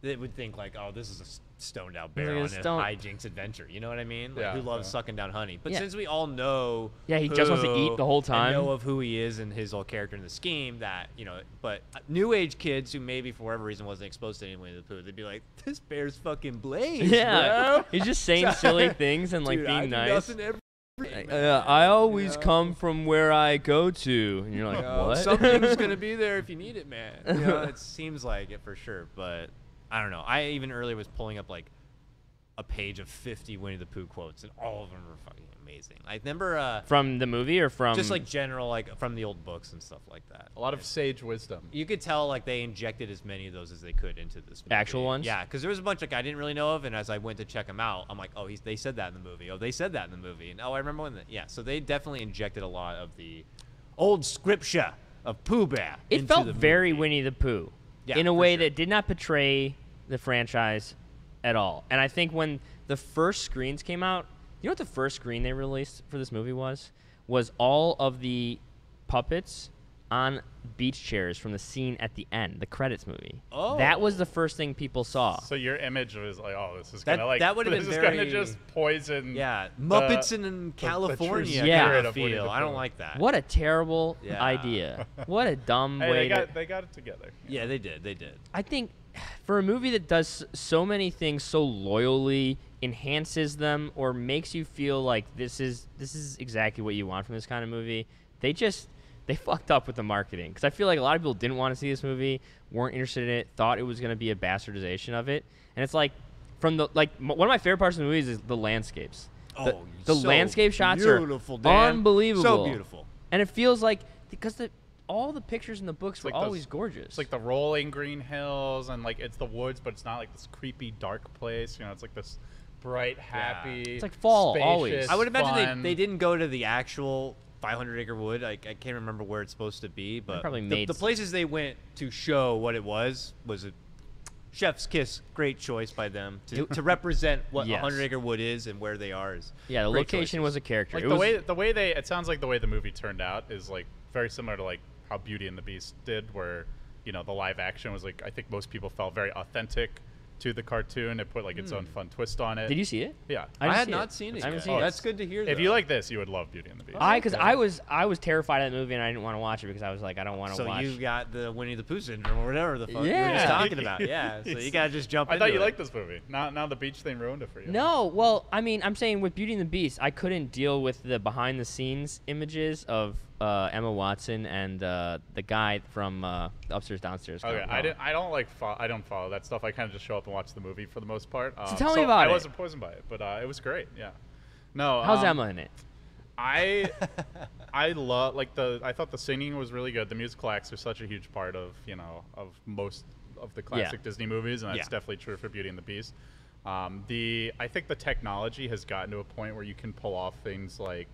they would think like, oh, this is a stoned out bear on a hijinks adventure. You know what I mean? Like, who loves sucking down honey? But since we all know, he just wants to eat the whole time. And know of who he is and his whole character in the scheme. That but new age kids who maybe for whatever reason wasn't exposed to any Winnie the Pooh, they'd be like, this bear's fucking Blaze. Yeah, bro. he's just saying silly things and like Dude, being I do nice. nothing every I always come from where I go to, and you're like, what? Something's gonna be there if you need it, man. It seems like it for sure, but I don't know. I even earlier was pulling up like a page of 50 Winnie the Pooh quotes, and all of them were fucking amazing. I remember from the movie or from just like general, like from the old books and stuff like that. A lot of sage wisdom. You could tell like they injected as many of those as they could into this movie. Actual ones? Yeah, because there was a bunch like I didn't really know of, and as I went to check them out, I'm like, oh, they said that in the movie. Oh, they said that in the movie. And oh, I remember when so they definitely injected a lot of the old scripture of Pooh Bear. It into felt the very movie. Winnie the Pooh Yeah, in a for way sure. that did not betray the franchise at all. And I think when the first screens came out, you know what the first screen they released for this movie was? Was all of the puppets on beach chairs from the scene at the end, the credits movie. Oh. That was the first thing people saw. So your image was like, oh, this is That- gonna like that would've this been is gonna very- just poison. Yeah, the- Muppets in the true California Yeah. kind spirit of of Winnie feel. the I don't Pooh. like that. What a terrible Yeah. idea. What a dumb Hey, way they got it together. Yeah, they did. They did. I think for a movie that does so many things so loyally, enhances them, or makes you feel like this is exactly what you want from this kind of movie, they fucked up with the marketing. Because I feel like a lot of people didn't want to see this movie, weren't interested in it, thought it was going to be a bastardization of it. And it's like, one of my favorite parts of the movies is the landscapes. The so landscape shots beautiful, are Dan. unbelievable. So beautiful. And it feels like, because all the pictures in the books were like always gorgeous. It's like the rolling green hills and like it's the woods, but it's not like this creepy dark place. You know, it's like this bright, happy. It's like fall, spacious, always. I would imagine fun. they didn't go to the actual 500 Acre Wood. I can't remember where it's supposed to be, but probably the made places they went to show what it was a chef's kiss. Great choice by them to represent what Yes. 100 Acre Wood is and where they are. Is yeah, the great location choices. was a character. Like the way it sounds like the way the movie turned out is like very similar to like how Beauty and the Beast did, where you know the live action was like I think most people felt very authentic to the cartoon. It put like its own fun twist on it. Did you see it? Yeah. didn't had see not seen it. I haven't yet. seen it. That's good to hear. If though. you like this, you would love Beauty and the Beast. I was terrified of that movie and I didn't want to watch it because I was like I don't want to So watch. you got the Winnie the Pooh syndrome or whatever the fuck you were Yeah. just talking about. Yeah. So you gotta just jump. I into thought you it. liked this movie. Now the beach thing ruined it for you. No, well, I mean, I'm saying with Beauty and the Beast, I couldn't deal with the behind-the-scenes images of Emma Watson and the guy from Upstairs Downstairs. Okay, I don't follow that stuff. I kind of just show up and watch the movie for the most part. So tell me about it. I wasn't poisoned by it, but it was great. Yeah. No. How's Emma in it? I love I thought the singing was really good. The musical acts are such a huge part of most of the classic Disney movies, and that's definitely true for Beauty and the Beast. I think the technology has gotten to a point where you can pull off things like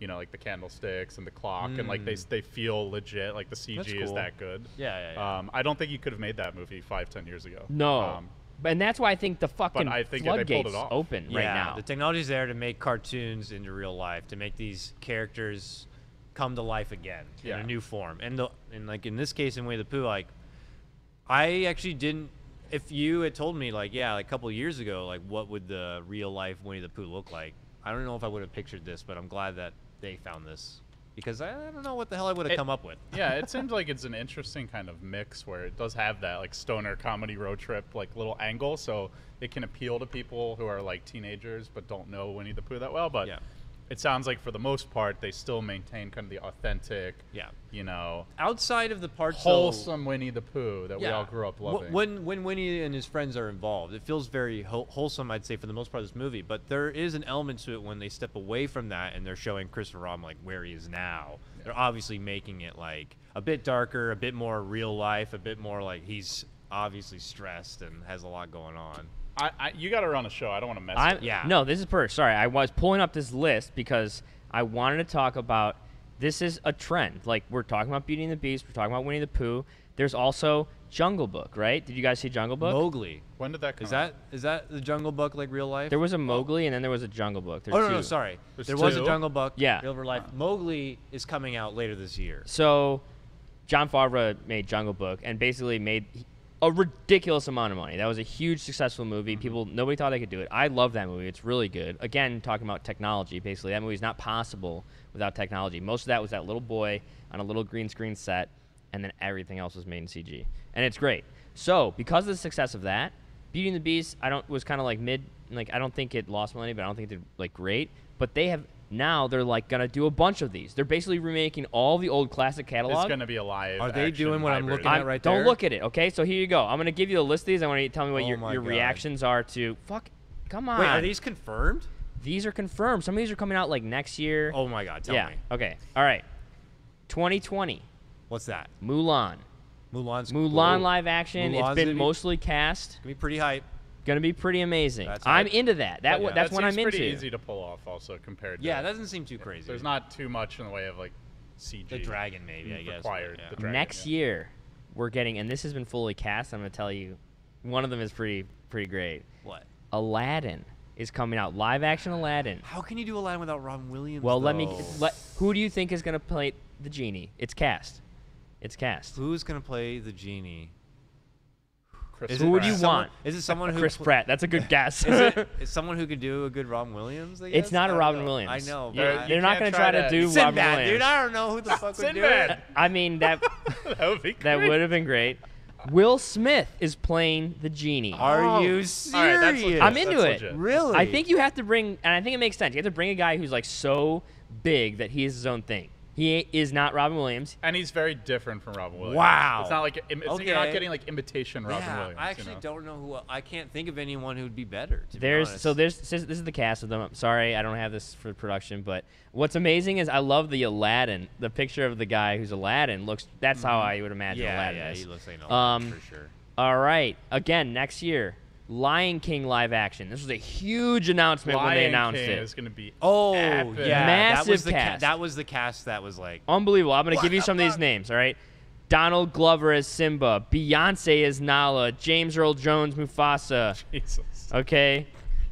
like the candlesticks and the clock, and like they feel legit. Like the CG is that good. Yeah. I don't think you could have made that movie 5-10 years ago. No. And that's why I think the fucking I think they pulled it floodgates off. open right now. The technology's there to make cartoons into real life, to make these characters come to life again in a new form. And like in this case in Winnie the Pooh, like I actually didn't. If you had told me like a couple years ago, like what would the real life Winnie the Pooh look like, I don't know if I would have pictured this, but I'm glad that they found this. Because I don't know what the hell I would have come up with. Yeah, it seems like it's an interesting kind of mix where it does have that like stoner comedy road trip like little angle, so it can appeal to people who are like teenagers but don't know Winnie the Pooh that well. But it sounds like for the most part they still maintain kind of the authentic, outside of the parts wholesome Winnie the Pooh that we all grew up loving. When Winnie and his friends are involved, it feels very wholesome, I'd say, for the most part of this movie. But there is an element to it when they step away from that and they're showing Christopher Robin like where he is now. Yeah. They're obviously making it like a bit darker, a bit more real life, a bit more like he's obviously stressed and has a lot going on. You got to run a show. I don't want to mess with it. No, this is Sorry, I was pulling up this list because I wanted to talk about this is a trend. Like, we're talking about Beauty and the Beast. We're talking about Winnie the Pooh. There's also Jungle Book, right? Did you guys see Jungle Book? Mowgli. When did that come out? Is that the Jungle Book, like real life? There was a Mowgli, and then there was a Jungle Book. There's no, sorry. There was a Jungle Book, real life. Mowgli is coming out later this year. So, Jon Favreau made Jungle Book and basically made a ridiculous amount of money. That was a huge successful movie. Nobody thought they could do it. I love that movie. It's really good. Again, talking about technology, basically, that movie is not possible without technology. Most of that was that little boy on a little green screen set, and then everything else was made in CG. And it's great. So, because of the success of that, Beauty and the Beast, was kind of like mid. Like, I don't think it lost money, but I don't think they're like great. But they're like gonna do a bunch of these. They're basically remaking all the old classic catalog. It's gonna be a live. Are they doing what I'm looking at right there? there? Don't look at it, okay? So here you go. I'm gonna give you a list of these. I want you to tell me what your reactions are to. Come on. Wait, are these confirmed? These are confirmed. Some of these are coming out like next year. Oh my God, tell me. Okay. All right. 2020. What's that? Mulan. Mulan live action. It's been mostly cast. Gonna be pretty hype. Gonna be pretty amazing. I'm into that. That's what I'm into. It's pretty easy to pull off, also compared. Yeah, that doesn't seem too crazy. There's not too much in the way of like CG. The dragon, maybe I guess. Required. Yeah. The dragon, next year, we're getting, and this has been fully cast. I'm gonna tell you, one of them is pretty great. What? Aladdin is coming out. Live action Aladdin. How can you do Aladdin without Robin Williams? Well, though? Who do you think is gonna play the genie? It's cast. Who's gonna play the genie? Who would you want? Is it someone who Chris Pratt? That's a good guess. Is someone who could do a good Robin Williams? I guess? It's not a Robin Williams. I know. They're not going to try to do Sinbad, Robin Williams. Dude, I don't know who the fuck would do it. I mean, that would be great. That would have been great. Will Smith is playing the genie. Are you serious? Right, I'm into it. Legit. Really? I think you have to bring, and I think it makes sense. You have to bring a guy who's like so big that he is his own thing. He is not Robin Williams. And he's very different from Robin Williams. Wow. It's not like you're not Okay. getting like imitation Robin Yeah, Williams. I actually don't know who. I can't think of anyone who'd be better. To be honest. This is the cast of them. I'm sorry, I don't have this for production, but what's amazing is I love the Aladdin. The picture of the guy who's Aladdin looks. That's how I would imagine Aladdin yeah, is. he looks like an Aladdin for sure. All right, again next year, Lion King live action. This was a huge announcement when they announced King it. is going to be yeah, Massive that was the cast. That was the cast that was like Unbelievable. I'm going to give you some of these names, all right? Donald Glover as Simba, Beyonce as Nala, James Earl Jones Mufasa. Jesus. Okay.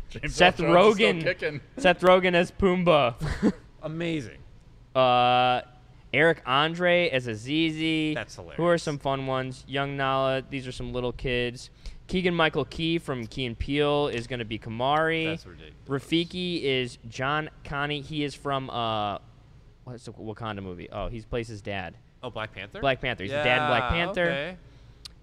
James Seth Earl Jones is still Rogen. kicking. Seth Rogen as Pumbaa. amazing. Eric Andre as Azizi. That's hilarious. Who are some fun ones? Young Nala. These are some little kids. Keegan Michael Key from Key and Peele is going to be Kamari. That's ridiculous. Rafiki is John Connie. He is from what's the Wakanda movie? Oh, he plays his dad. Oh, Black Panther. Black Panther. He's the dad in Black Panther.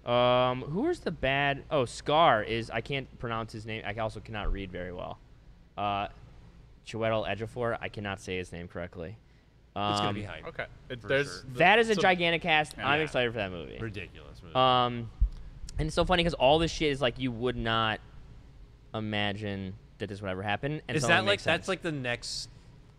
Okay. Who is the bad? Oh, Scar is. I can't pronounce his name. I also cannot read very well. Chiwetel Ejiofor. I cannot say his name correctly. It's gonna be hype. Okay. Sure. That is a gigantic cast. I'm excited for that movie. Ridiculous. And it's so funny because all this shit is like you would not imagine that this would ever happen. And Is some of it that like makes sense. that's like the next,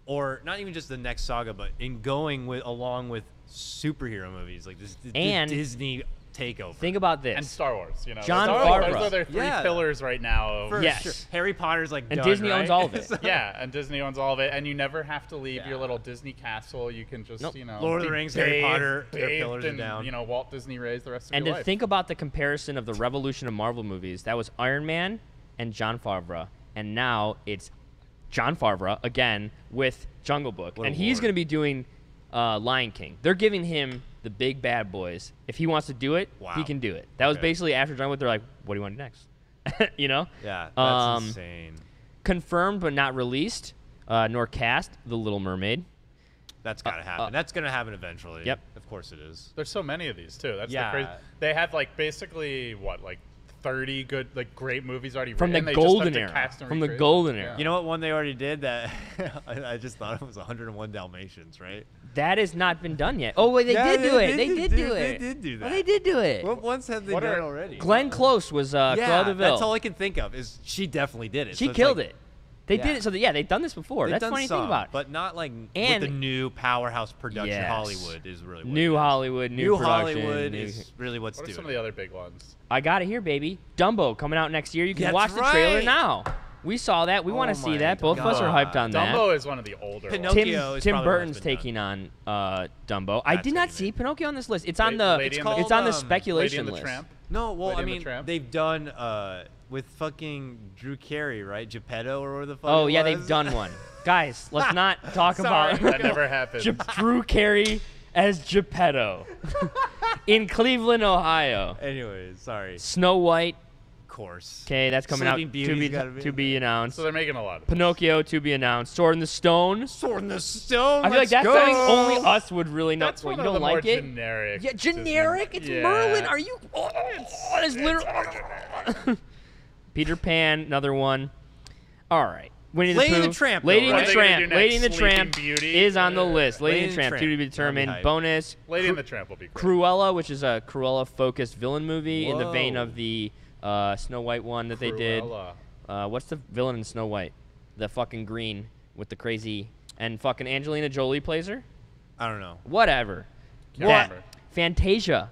or not even just the next saga, but in going with along with superhero movies like this And- Disney takeover. Think about this. And Star Wars, John those Favreau. are their three Yeah. pillars right now. Of, For Yes. sure. Harry Potter's like And done, Disney right? owns all of it. So- Yeah, and Disney owns all of it, and you never have to leave your little Disney castle. You can just, Nope. be Lord of the Rings, Harry bathed- Potter, their bathed pillars are in, down. Walt Disney raised the rest of And your to life. think about the comparison of the revolution of Marvel movies, that was Iron Man and John Favreau. And now it's John Favreau, again, with Jungle Book. What a And he's lord. going to be doing Lion King. They're giving him the big bad boys. If he wants to do it, he Wow. can do it. That was Okay. basically after Jungle Book, they're like, what do you want to do next? You know? Yeah, that's Um, insane. Confirmed but not released, nor cast, The Little Mermaid. That's gotta happen. That's gonna happen eventually. Yep. Of course it is. There's so many of these too. That's Yeah. the crazy. They have like basically what, like 30 good, like great movies already From the written. They just have golden to era. cast and From the recreate golden them. era. You know what one they already did that I just thought it was 101 Dalmatians, right? That has not been done yet. Oh, wait, they Yeah, did do it. They did do it. They did do that. Oh, they did do it. What ones have they What done are- already? Glenn Close was yeah, Cruella de Vil. that's all I can think of. Is she definitely did it? She So it's killed like, it. They Yeah. did it. So yeah, they've done this before. they've That's done funny to some, think about. but not like And- with the new powerhouse production. Yes. Hollywood is really what New it is. Hollywood, new New production, Hollywood new- is really what's What are doing. some of the other big ones? I got it here, baby. Dumbo coming out next year. You can That's watch the trailer right. now. We saw that. We want Oh to see my that. Both of us are God. hyped on that. Dumbo is one of the older Pinocchio ones. is Tim probably one Burton's that's been taking on Dumbo. I That's did gonna not be see big. Pinocchio on this list. It's on La- the Lady It's and called, it's on the Lady and the speculation the list. Tramp. No, well, Lady I and the mean, Tramp? they've done with fucking Drew Carey, right? Geppetto or whatever the fuck. Oh it yeah, was. they've done one. Guys, let's not talk about That never happened. Drew Carey as Geppetto in Cleveland, Ohio. Anyways, sorry. Snow White. Of course. Okay, that's coming Sleeping out Beauty's gotta be to in be announced. So they're making a lot of them. Pinocchio to be announced. Sword in the Stone. Sword in the Stone. I feel like that's go. something only us would really know. That's Well, one you of don't the more like it? generic. Yeah, generic. Disney- It's Yeah. Merlin. Are you? Oh, it's literally. Peter Pan, another one. All right. Winnie Lady the and Pooh. the Tramp, Lady though, and the right? What are they gonna Tramp. do Lady and the next? Sleeping Tramp Beauty? is on the list. Lady and the Tramp to be That'll be determined. hype. Bonus. Lady and the Tramp will be great. Cruella, which is a Cruella-focused villain movie in the vein Whoa. of the Snow White one that they did. Cruella. What's the villain in Snow White? The fucking green with the crazy and fucking Angelina Jolie plays her. I don't know. Whatever. Can't That remember. Fantasia,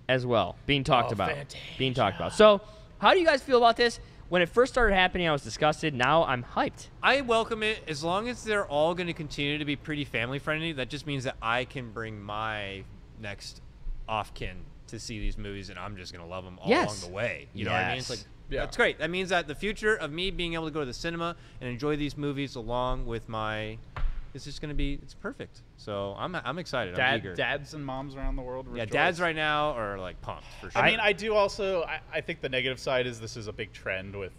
as well, being talked Oh, about. Fantasia. Being talked about. So, how do you guys feel about this? When it first started happening, I was disgusted. Now I'm hyped. I welcome it as long as they're all going to continue to be pretty family friendly. That just means that I can bring my next off kin to see these movies, and I'm just going to love them all Yes. along the way. You know what I mean? It's like Yeah. that's great. That means that the future of me being able to go to the cinema and enjoy these movies along with my, it's just going to be, it's perfect. So I'm excited. I'm eager. Dads and moms around the world. Yeah, rejoice. dads right now are like pumped for sure. I mean, I do also. I think the negative side is this is a big trend with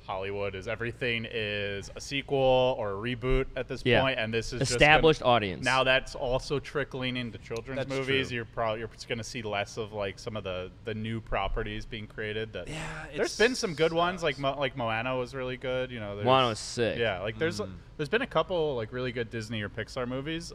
Hollywood. Is everything is a sequel or a reboot at this Yeah. point, and this is Established just gonna, audience. Now that's also trickling into children's That's movies. true. You're going to see less of like some of the new properties being created. That there's it's been some good ones like Moana was really good. You know, Moana was sick. Yeah, like there's been a couple like really good Disney or Pixar movies.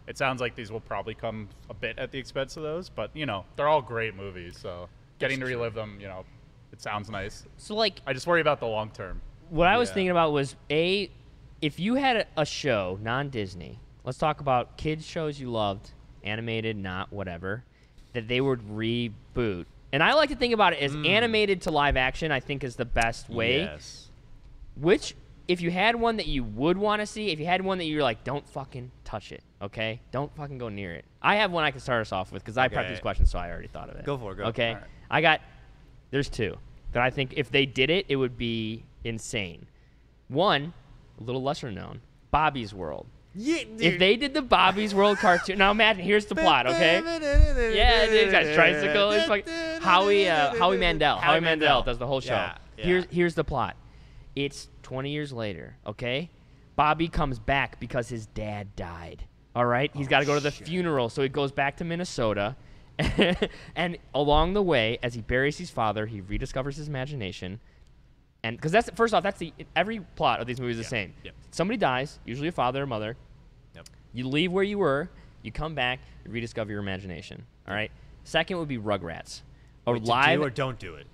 It sounds like these will probably come a bit at the expense of those, but you know, they're all great movies, so getting to relive them, you know, it sounds nice. So like, I just worry about the long term. what I was thinking about was if you had a show non-Disney, let's talk about kids shows you loved, animated, not whatever, that they would reboot. And I like to think about it as animated to live action. I think is the best way. Yes. Which, if you had one that you would want to see, if you had one that you're like, don't fucking touch it, okay? Don't fucking go near it. I have one I can start us off with because I prepped these questions, so I already thought of it. Go for it. Go. Okay? All right. There's two that I think if they did it, it would be insane. One, a little lesser known, Bobby's World. Yeah, if they did the Bobby's World cartoon, now imagine, here's the plot, okay? Yeah, dude, he's got a tricycle. It's like Howie Mandel. Howie Mandel does the whole show. Yeah. Here's the plot. It's 20 years later, okay? Bobby comes back because his dad died. All right? He's got to go to the funeral, so he goes back to Minnesota. And along the way, as he buries his father, he rediscovers his imagination. And because that's first off, every plot of these movies is the same. Yep. Somebody dies, usually a father or mother. Yep. You leave where you were, you come back, you rediscover your imagination. All right. Second would be Rugrats. Wait, live do or don't do it.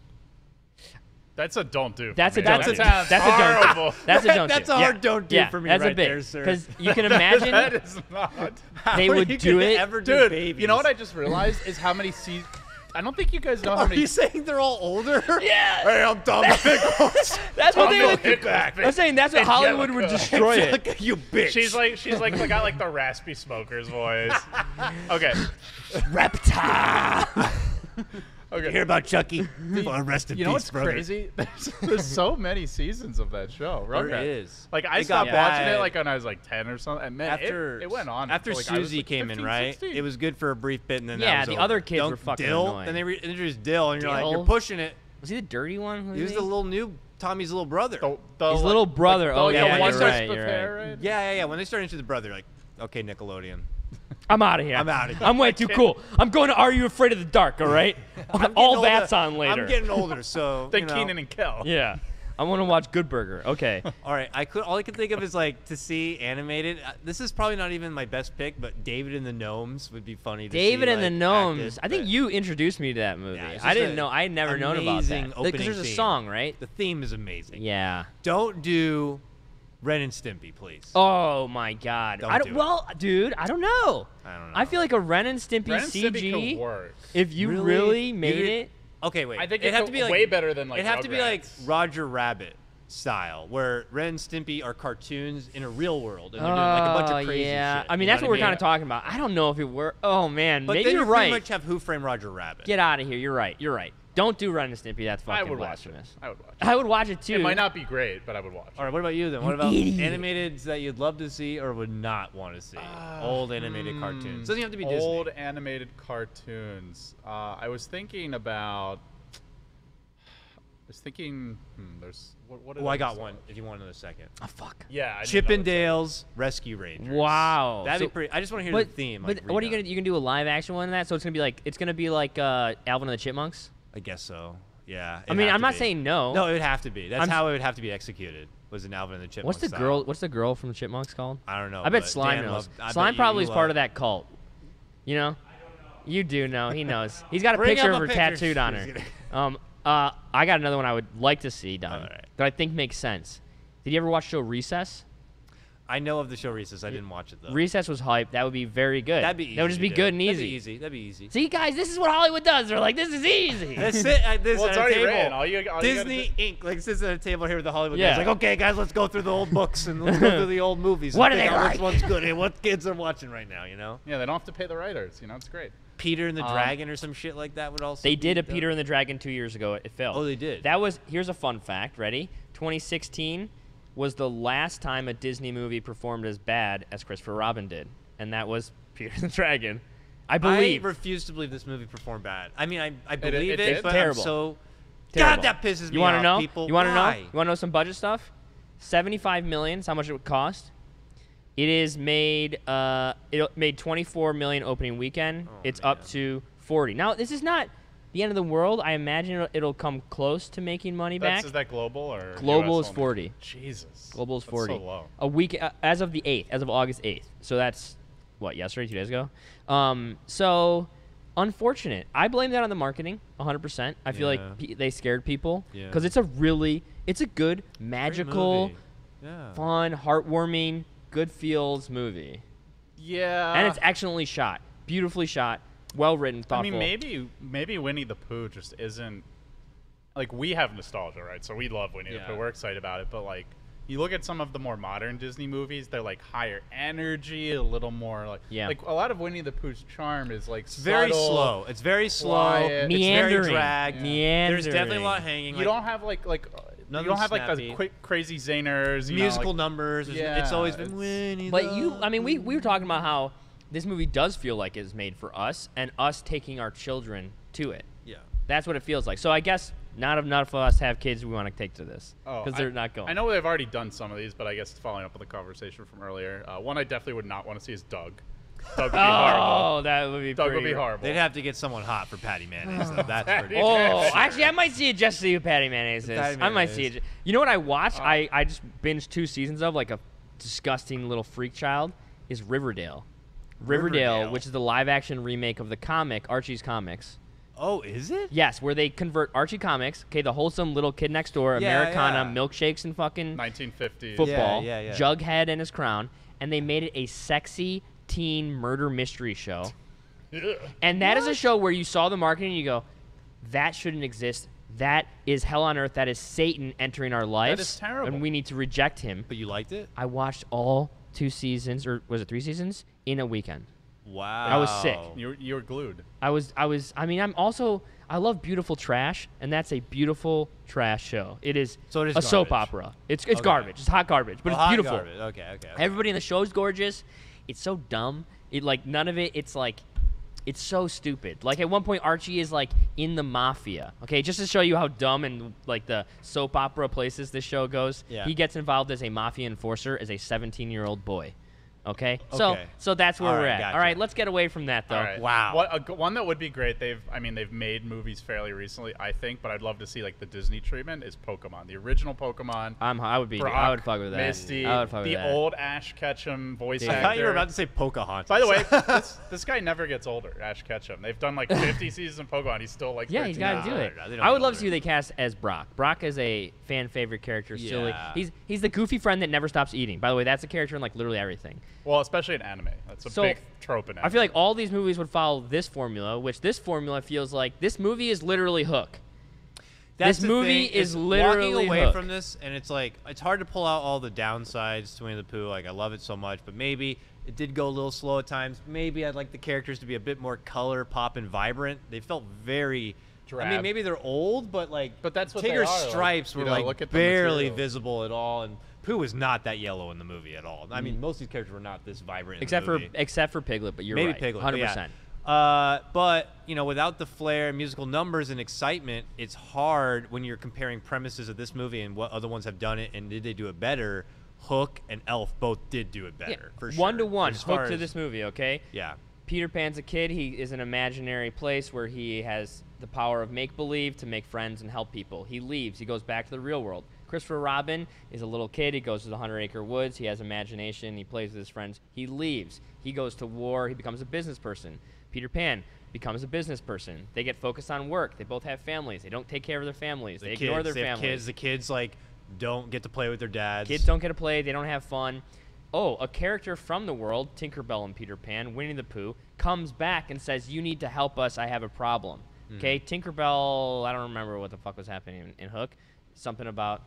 That's a don't do. That's a me. don't That do. sounds That's a don't horrible. do. That's a don't do. That's a hard don't do for me that's right a bit, there, sir. because you can imagine that is not. they would do it. Ever do Dude, babies? you know what I just realized is how many seasons. I don't think you guys know how Are many. you saying they're all older? Yeah. Hey, I'm Tom Pickles. That's what they would. back. I'm saying that's what Hollywood would destroy it. Angelica, you bitch. She's like got like the raspy smoker's voice. Okay. Reptile. Okay. You hear about Chucky? Well, rest in You know peace, what's brother. crazy? There's so many seasons of that show. There Rugrats. is. Like I It got stopped watching bad. it like when I was like 10 or something. And man, After it went on. After until, like, I was, Susie like, came in, 15, right? 16. It was good for a brief bit, and then that Yeah, was the over. other kids Don't- were fucking Dill, annoying. Then they introduced Dill, and you're like, Dill? you're pushing it. Was he the dirty one? He was the little new Tommy's little brother. His little brother. Oh, the yeah, one you're starts right, with you're hair, right. right? Yeah. When they started into the brother, like, okay, Nickelodeon. I'm out of here. I'm outta here. I'm way too cool. I'm going to Are You Afraid of the Dark, all right? All older. that's on later. I'm getting older, so Then you know. Keenan and Kel. Yeah. I want to watch Good Burger. Okay. All right, all I could think of is like to see animated. This is probably not even my best pick, but David and the Gnomes would be funny. To David see, and the like, Gnomes. acted, I think but you introduced me to that movie. Yeah, it's I just didn't know. I had never known about amazing that. opening Because there's a theme. song, right? The theme is amazing. Yeah. Don't do Ren and Stimpy, please. Oh my God. Don't do it. Well, dude, I don't know. I don't know. I feel like a Ren and Stimpy Ren and CG. Stimpy could work. If you really made it. Okay, wait. I think it'd it have could to be like way better than like. It'd have to be like Rugrats. Roger Rabbit style, where Ren and Stimpy are cartoons in a real world, and they're doing like a bunch of crazy yeah. shit. I mean, you know that's what we're kind I of talking about. I don't know if it were. Oh man, But maybe then you're you pretty right. much have Who Framed Roger Rabbit. Get out of here. You're right. You're right. Don't do Ren and Stimpy. That's fucking I would watch it. blasphemous. I would watch it. I would watch it too. It might not be great, but I would watch it. All right, what about you then? What about idiot. animated that you'd love to see or would not want to see? Old animated cartoons. Doesn't have to be Disney. Old animated cartoons. I was thinking about. There's what? Oh, I got one. If you want another second. Oh fuck. Yeah. I need another Chippendales Rescue Rangers. Wow. That'd So- be pretty. I just want to hear But the theme. But like, what are you redone. gonna? You can do a live action one of that. So it's gonna be like Alvin and the Chipmunks. I guess so. Yeah. I mean, I'm not saying no. No, it would have to be. That's I'm- how it would have to be executed. Was an Alvin and the Chipmunks. What's the girl? What's the girl from the Chipmunks called? I don't know. I bet but Slime Dan knows. loved- I bet Slime you probably is part love- of that cult. You know? You do know. He knows. He's got a Bring picture up of a her picture. tattooed on her. I got another one I would like to see done All right. that I think makes sense. Did you ever watch the show Recess? I know of the show Recess. I didn't watch it though. Recess was hype. That would be very good. That'd be easy. That would just to be do. good and That'd easy. be easy. That'd be easy. See, guys, this is what Hollywood does. They're like, this is easy. Let's sit at this Well, it's at a already table. written. All you gotta Disney Inc. Like sits at a table here with the Hollywood Yeah. guys. Like, okay, guys, let's go through the old books and let's go through the old movies. What and are figure they out like? Which one's good and what kids are watching right now? You know, Yeah, they don't have to pay the writers. You know, it's great. Peter and the Dragon or some shit like that would also. They be did a dope. Peter and the Dragon 2 years ago. It failed. Oh, they did? That was, here's a fun fact. Ready? 2016 was the last time a Disney movie performed as bad as Christopher Robin did, and that was Peter and the Dragon. I believe. I refuse to believe this movie performed bad. I mean, I It believe it, did? but Terrible. I'm so. Terrible. God, that pisses me You want to off, know? people. You want to know? Why? You want to know some budget stuff? 75 million is how much it would cost. It is made. It made 24 million opening weekend. It's up to 40. Now this is not the end of the world. I imagine it'll come close to making money back. Is that global or? Global US is only? 40. Jesus. Global is That's 40. so low. A week as of the 8th, as of August 8th. So that's yesterday, 2 days ago. So unfortunate. I blame that on the marketing 100%. I feel like they scared people because it's a good, magical, fun, heartwarming, good feels movie. Yeah. And it's excellently shot, beautifully shot, well written, thoughtful. I mean, maybe Winnie the Pooh just isn't like, we have nostalgia, right? So we love Winnie the Pooh. We're excited about it, but like, you look at some of the more modern Disney movies, they're like higher energy, a little more like a lot of Winnie the Pooh's charm is like very subtle, slow. It's very slow. quiet. It's very dragged. Meandering. There's definitely a lot hanging. You don't have like you don't have like the quick crazy zingers, musical numbers. It's always been Winnie. But we were talking about how this movie does feel like it's made for us and us taking our children to it. Yeah, that's what it feels like. So I guess not enough of us have kids we want to take to this because they're not going. I know they've already done some of these, but I guess following up on the conversation from earlier, one I definitely would not want to see is Doug. Doug would be horrible. Oh, that would be Doug would be horrible. They'd have to get someone hot for Patty Mayonnaise. Though. That's pretty. Actually, I might see it just to see who Patty Mayonnaise is. I might see it. You know what I watched? I just binged 2 seasons of, like a disgusting little freak child, is Riverdale. Riverdale, which is the live-action remake of the comic, Archie's Comics. Oh, is it? Yes, where they convert Archie Comics, the wholesome little kid next door, Americana, milkshakes and fucking 1950s football, Jughead and his crown, and they made it a sexy teen murder mystery show. And that is a show where you saw the marketing and you go, that shouldn't exist. That is hell on earth. That is Satan entering our lives. That is terrible. And we need to reject him. But you liked it? I watched all 2 seasons, or was it 3 seasons, in a weekend. Wow. I was sick. You were glued. I love beautiful trash, and that's a beautiful trash show. It is a soap opera. It's garbage. It's hot garbage, but it's beautiful. Garbage. Okay. Everybody in the show is gorgeous. It's so dumb. None of it, it's so stupid. Like, at one point, Archie is, like, in the mafia. Okay, just to show you how dumb and, like, the soap opera places this show goes. Yeah. He gets involved as a mafia enforcer as a 17-year-old boy. Okay? So that's where we're at. Gotcha. All right, let's get away from that, though. Right. Wow. One that would be great, they've made movies fairly recently, I think, but I'd love to see, like, the Disney treatment is Pokemon. The original Pokemon. I would fuck with that. Misty, I would fuck with the that. old Ash Ketchum voice actor. I thought you were about to say Pocahontas. By the way, this guy never gets older, Ash Ketchum. They've done, like, 50 seasons of Pokemon. He's still, like, 13 he's got to do it. I would love to see who they cast as Brock. Brock is a fan favorite character. Silly. He's the goofy friend that never stops eating. By the way, that's a character in, like, literally everything. Well, especially in anime. That's a big trope in anime. I feel like all these movies would follow this formula, which this formula feels like this movie is literally Hook. This movie is literally walking away Hook. from this, and it's like it's hard to pull out all the downsides to Winnie the Pooh. Like, I love it so much, but maybe it did go a little slow at times. Maybe I'd like the characters to be a bit more color pop and vibrant. They felt very drab. I mean, maybe they're old, but that's what Tigger's they are. stripes Like, were look at the barely material. visible at all, and Pooh was not that yellow in the movie at all. I mean, most of these characters were not this vibrant. Except in the movie. for Piglet, but you're maybe right. Piglet, 100%. But without the flair, musical numbers, and excitement, it's hard when you're comparing premises of this movie and what other ones have done it, and did they do it better? Hook and Elf both did do it better, for sure. 1-to-1, Hook to this movie, okay? Yeah. Peter Pan's a kid. He is an imaginary place where he has the power of make-believe to make friends and help people. He leaves. He goes back to the real world. Christopher Robin is a little kid. He goes to the 100-acre woods. He has imagination. He plays with his friends. He leaves. He goes to war. He becomes a business person. Peter Pan becomes a business person. They get focused on work. They both have families. They don't take care of their families. They ignore their families. The kids don't get to play with their dads. Kids don't get to play. They don't have fun. Oh, a character from the world, Tinkerbell and Peter Pan, Winnie the Pooh, comes back and says, "You need to help us. I have a problem." Okay, Tinkerbell, I don't remember what the fuck was happening in Hook. Something about,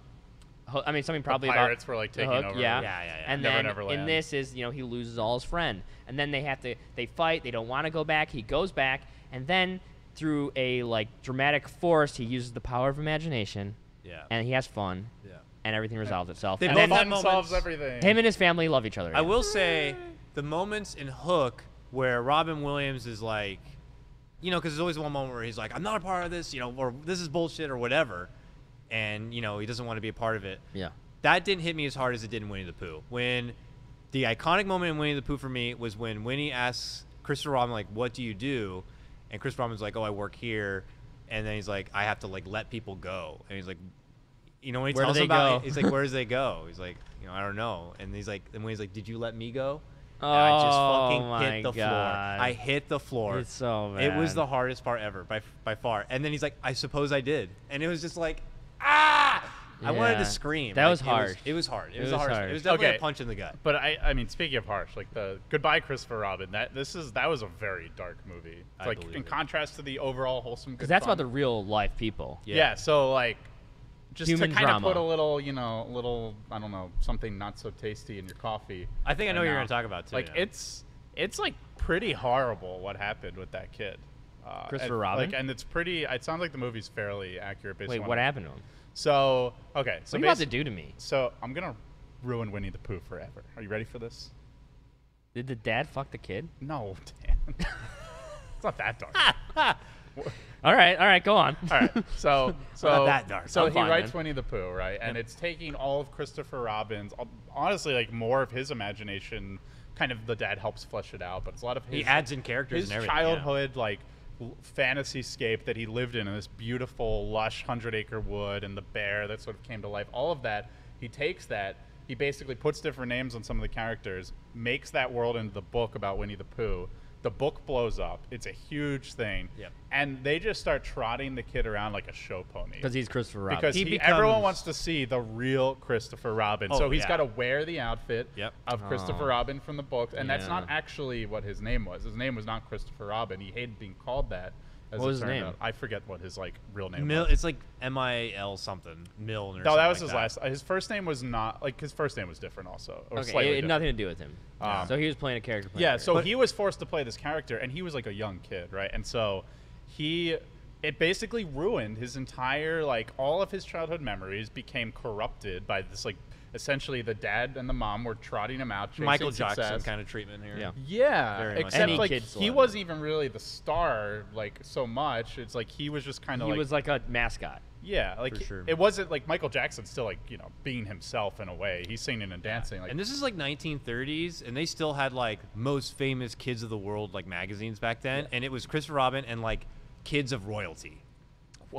something probably the about pirates were like taking Hook, over. Yeah. And Never then Neverland. in this is, he loses all his friend, and then they fight. They don't want to go back. He goes back, and then through a dramatic force, he uses the power of imagination. Yeah. And he has fun. Yeah. And everything resolves itself. They And both then have solves everything. him and his family love each other. I will say the moments in Hook where Robin Williams is like, because there's always one moment where he's like, "I'm not a part of this," or "This is bullshit," or whatever, and he doesn't want to be a part of it. Yeah. That didn't hit me as hard as it did in Winnie the Pooh. When the iconic moment in Winnie the Pooh for me was when Winnie asks Christopher Robin, like, "What do you do?" And Christopher Robin's like, "Oh, I work here," and then he's like, "I have to let people go," and he's like, when he Where tells do him they about go? it, he's like, "Where does they go?" He's like, "I don't know," and he's like, "Did you let me go?" And I just Oh fucking my hit the floor. God. I hit the floor. It's so It was bad. the hardest part ever, by far. And then he's like, I suppose I did. And it was just like, ah! I wanted Yeah. to scream. That Like, was harsh. It was hard. It was It the was hardest. harsh. It was definitely Okay. a punch in the gut. But I mean, speaking of harsh, like the Goodbye Christopher Robin, that was a very dark movie. It's I like believe in it. contrast to the overall wholesome. Because that's about the real life people. Yeah. So like, just Human to kind drama. of put a little, I don't know, something not so tasty in your coffee. I think I know what you're now. going to talk about, too. Like yeah. it's like pretty horrible what happened with that kid. Christopher and, Robin? Like, and it's pretty. It sounds like the movie's fairly accurate. Based Wait, on what happened to him? So okay, so What are you about to do to me? So I'm gonna ruin Winnie the Pooh forever. Are you ready for this? Did the dad fuck the kid? No, Dan. It's not that dark. All right, go on. All right, so Not that dark. So I'm he fine, writes man. Winnie the Pooh, right? And it's taking all of Christopher Robin's, honestly, like more of his imagination. Kind of the dad helps flesh it out, but it's a lot of his. He adds in characters his and everything, yeah. childhood, like fantasy scape that he lived in this beautiful, lush 100-acre wood, and the bear that sort of came to life. All of that, he takes that. He basically puts different names on some of the characters, makes that world into the book about Winnie the Pooh. The book blows up. It's a huge thing. Yep. And they just start trotting the kid around like a show pony. Because he's Christopher Robin. Because He everyone becomes- wants to see the real Christopher Robin. Oh, So he's yeah. got to wear the outfit Yep. of Christopher Oh. Robin from the books. And that's Yeah. not actually what his name was. His name was not Christopher Robin. He hated being called that. As What it was his turned name? out. I forget what his real name Mil- was. it's like MIL something. Milne or No, something that was like his that. last. His first name was not his first name was different also, or Okay, slightly it had different. nothing to do with him. So he was playing a character. playing a Yeah, character. so he was forced to play this character, and he was like a young kid, right? And so it basically ruined his entire, like, all of his childhood memories became corrupted by this, like, essentially the dad and the mom were trotting him out, chasing Michael Jackson success. kind of treatment here. Yeah. Yeah, Very much except Any like kid he celebrity. wasn't even really the star, like, so much. It's like he was just kind of he like was like a mascot. yeah, like For sure. it wasn't like Michael Jackson's still like being himself in a way. He's singing and dancing. Like And this is like 1930s, and they still had like most famous kids of the world like magazines back then, and it was Christopher Robin and like kids of royalty.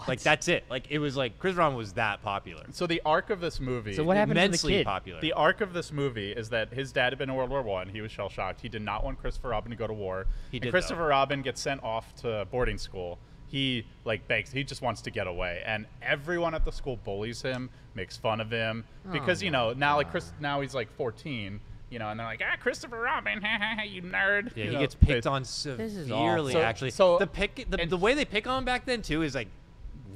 Like that's it. Like it was like Christopher Robin was that popular. so the arc of this movie. So what happened to the Immensely kid? popular. The arc of this movie is that his dad had been in World War I. He was shell shocked. He did not want Christopher Robin to go to war. He And did, Christopher though. Robin gets sent off to boarding school. He like begs. He just wants to get away, and everyone at the school bullies him, makes fun of him because now like now he's like 14. And they're like, Christopher Robin, you nerd. Yeah, You he know, gets picked they- on is severely. awful. Actually, So- the way they pick on him back then too is like,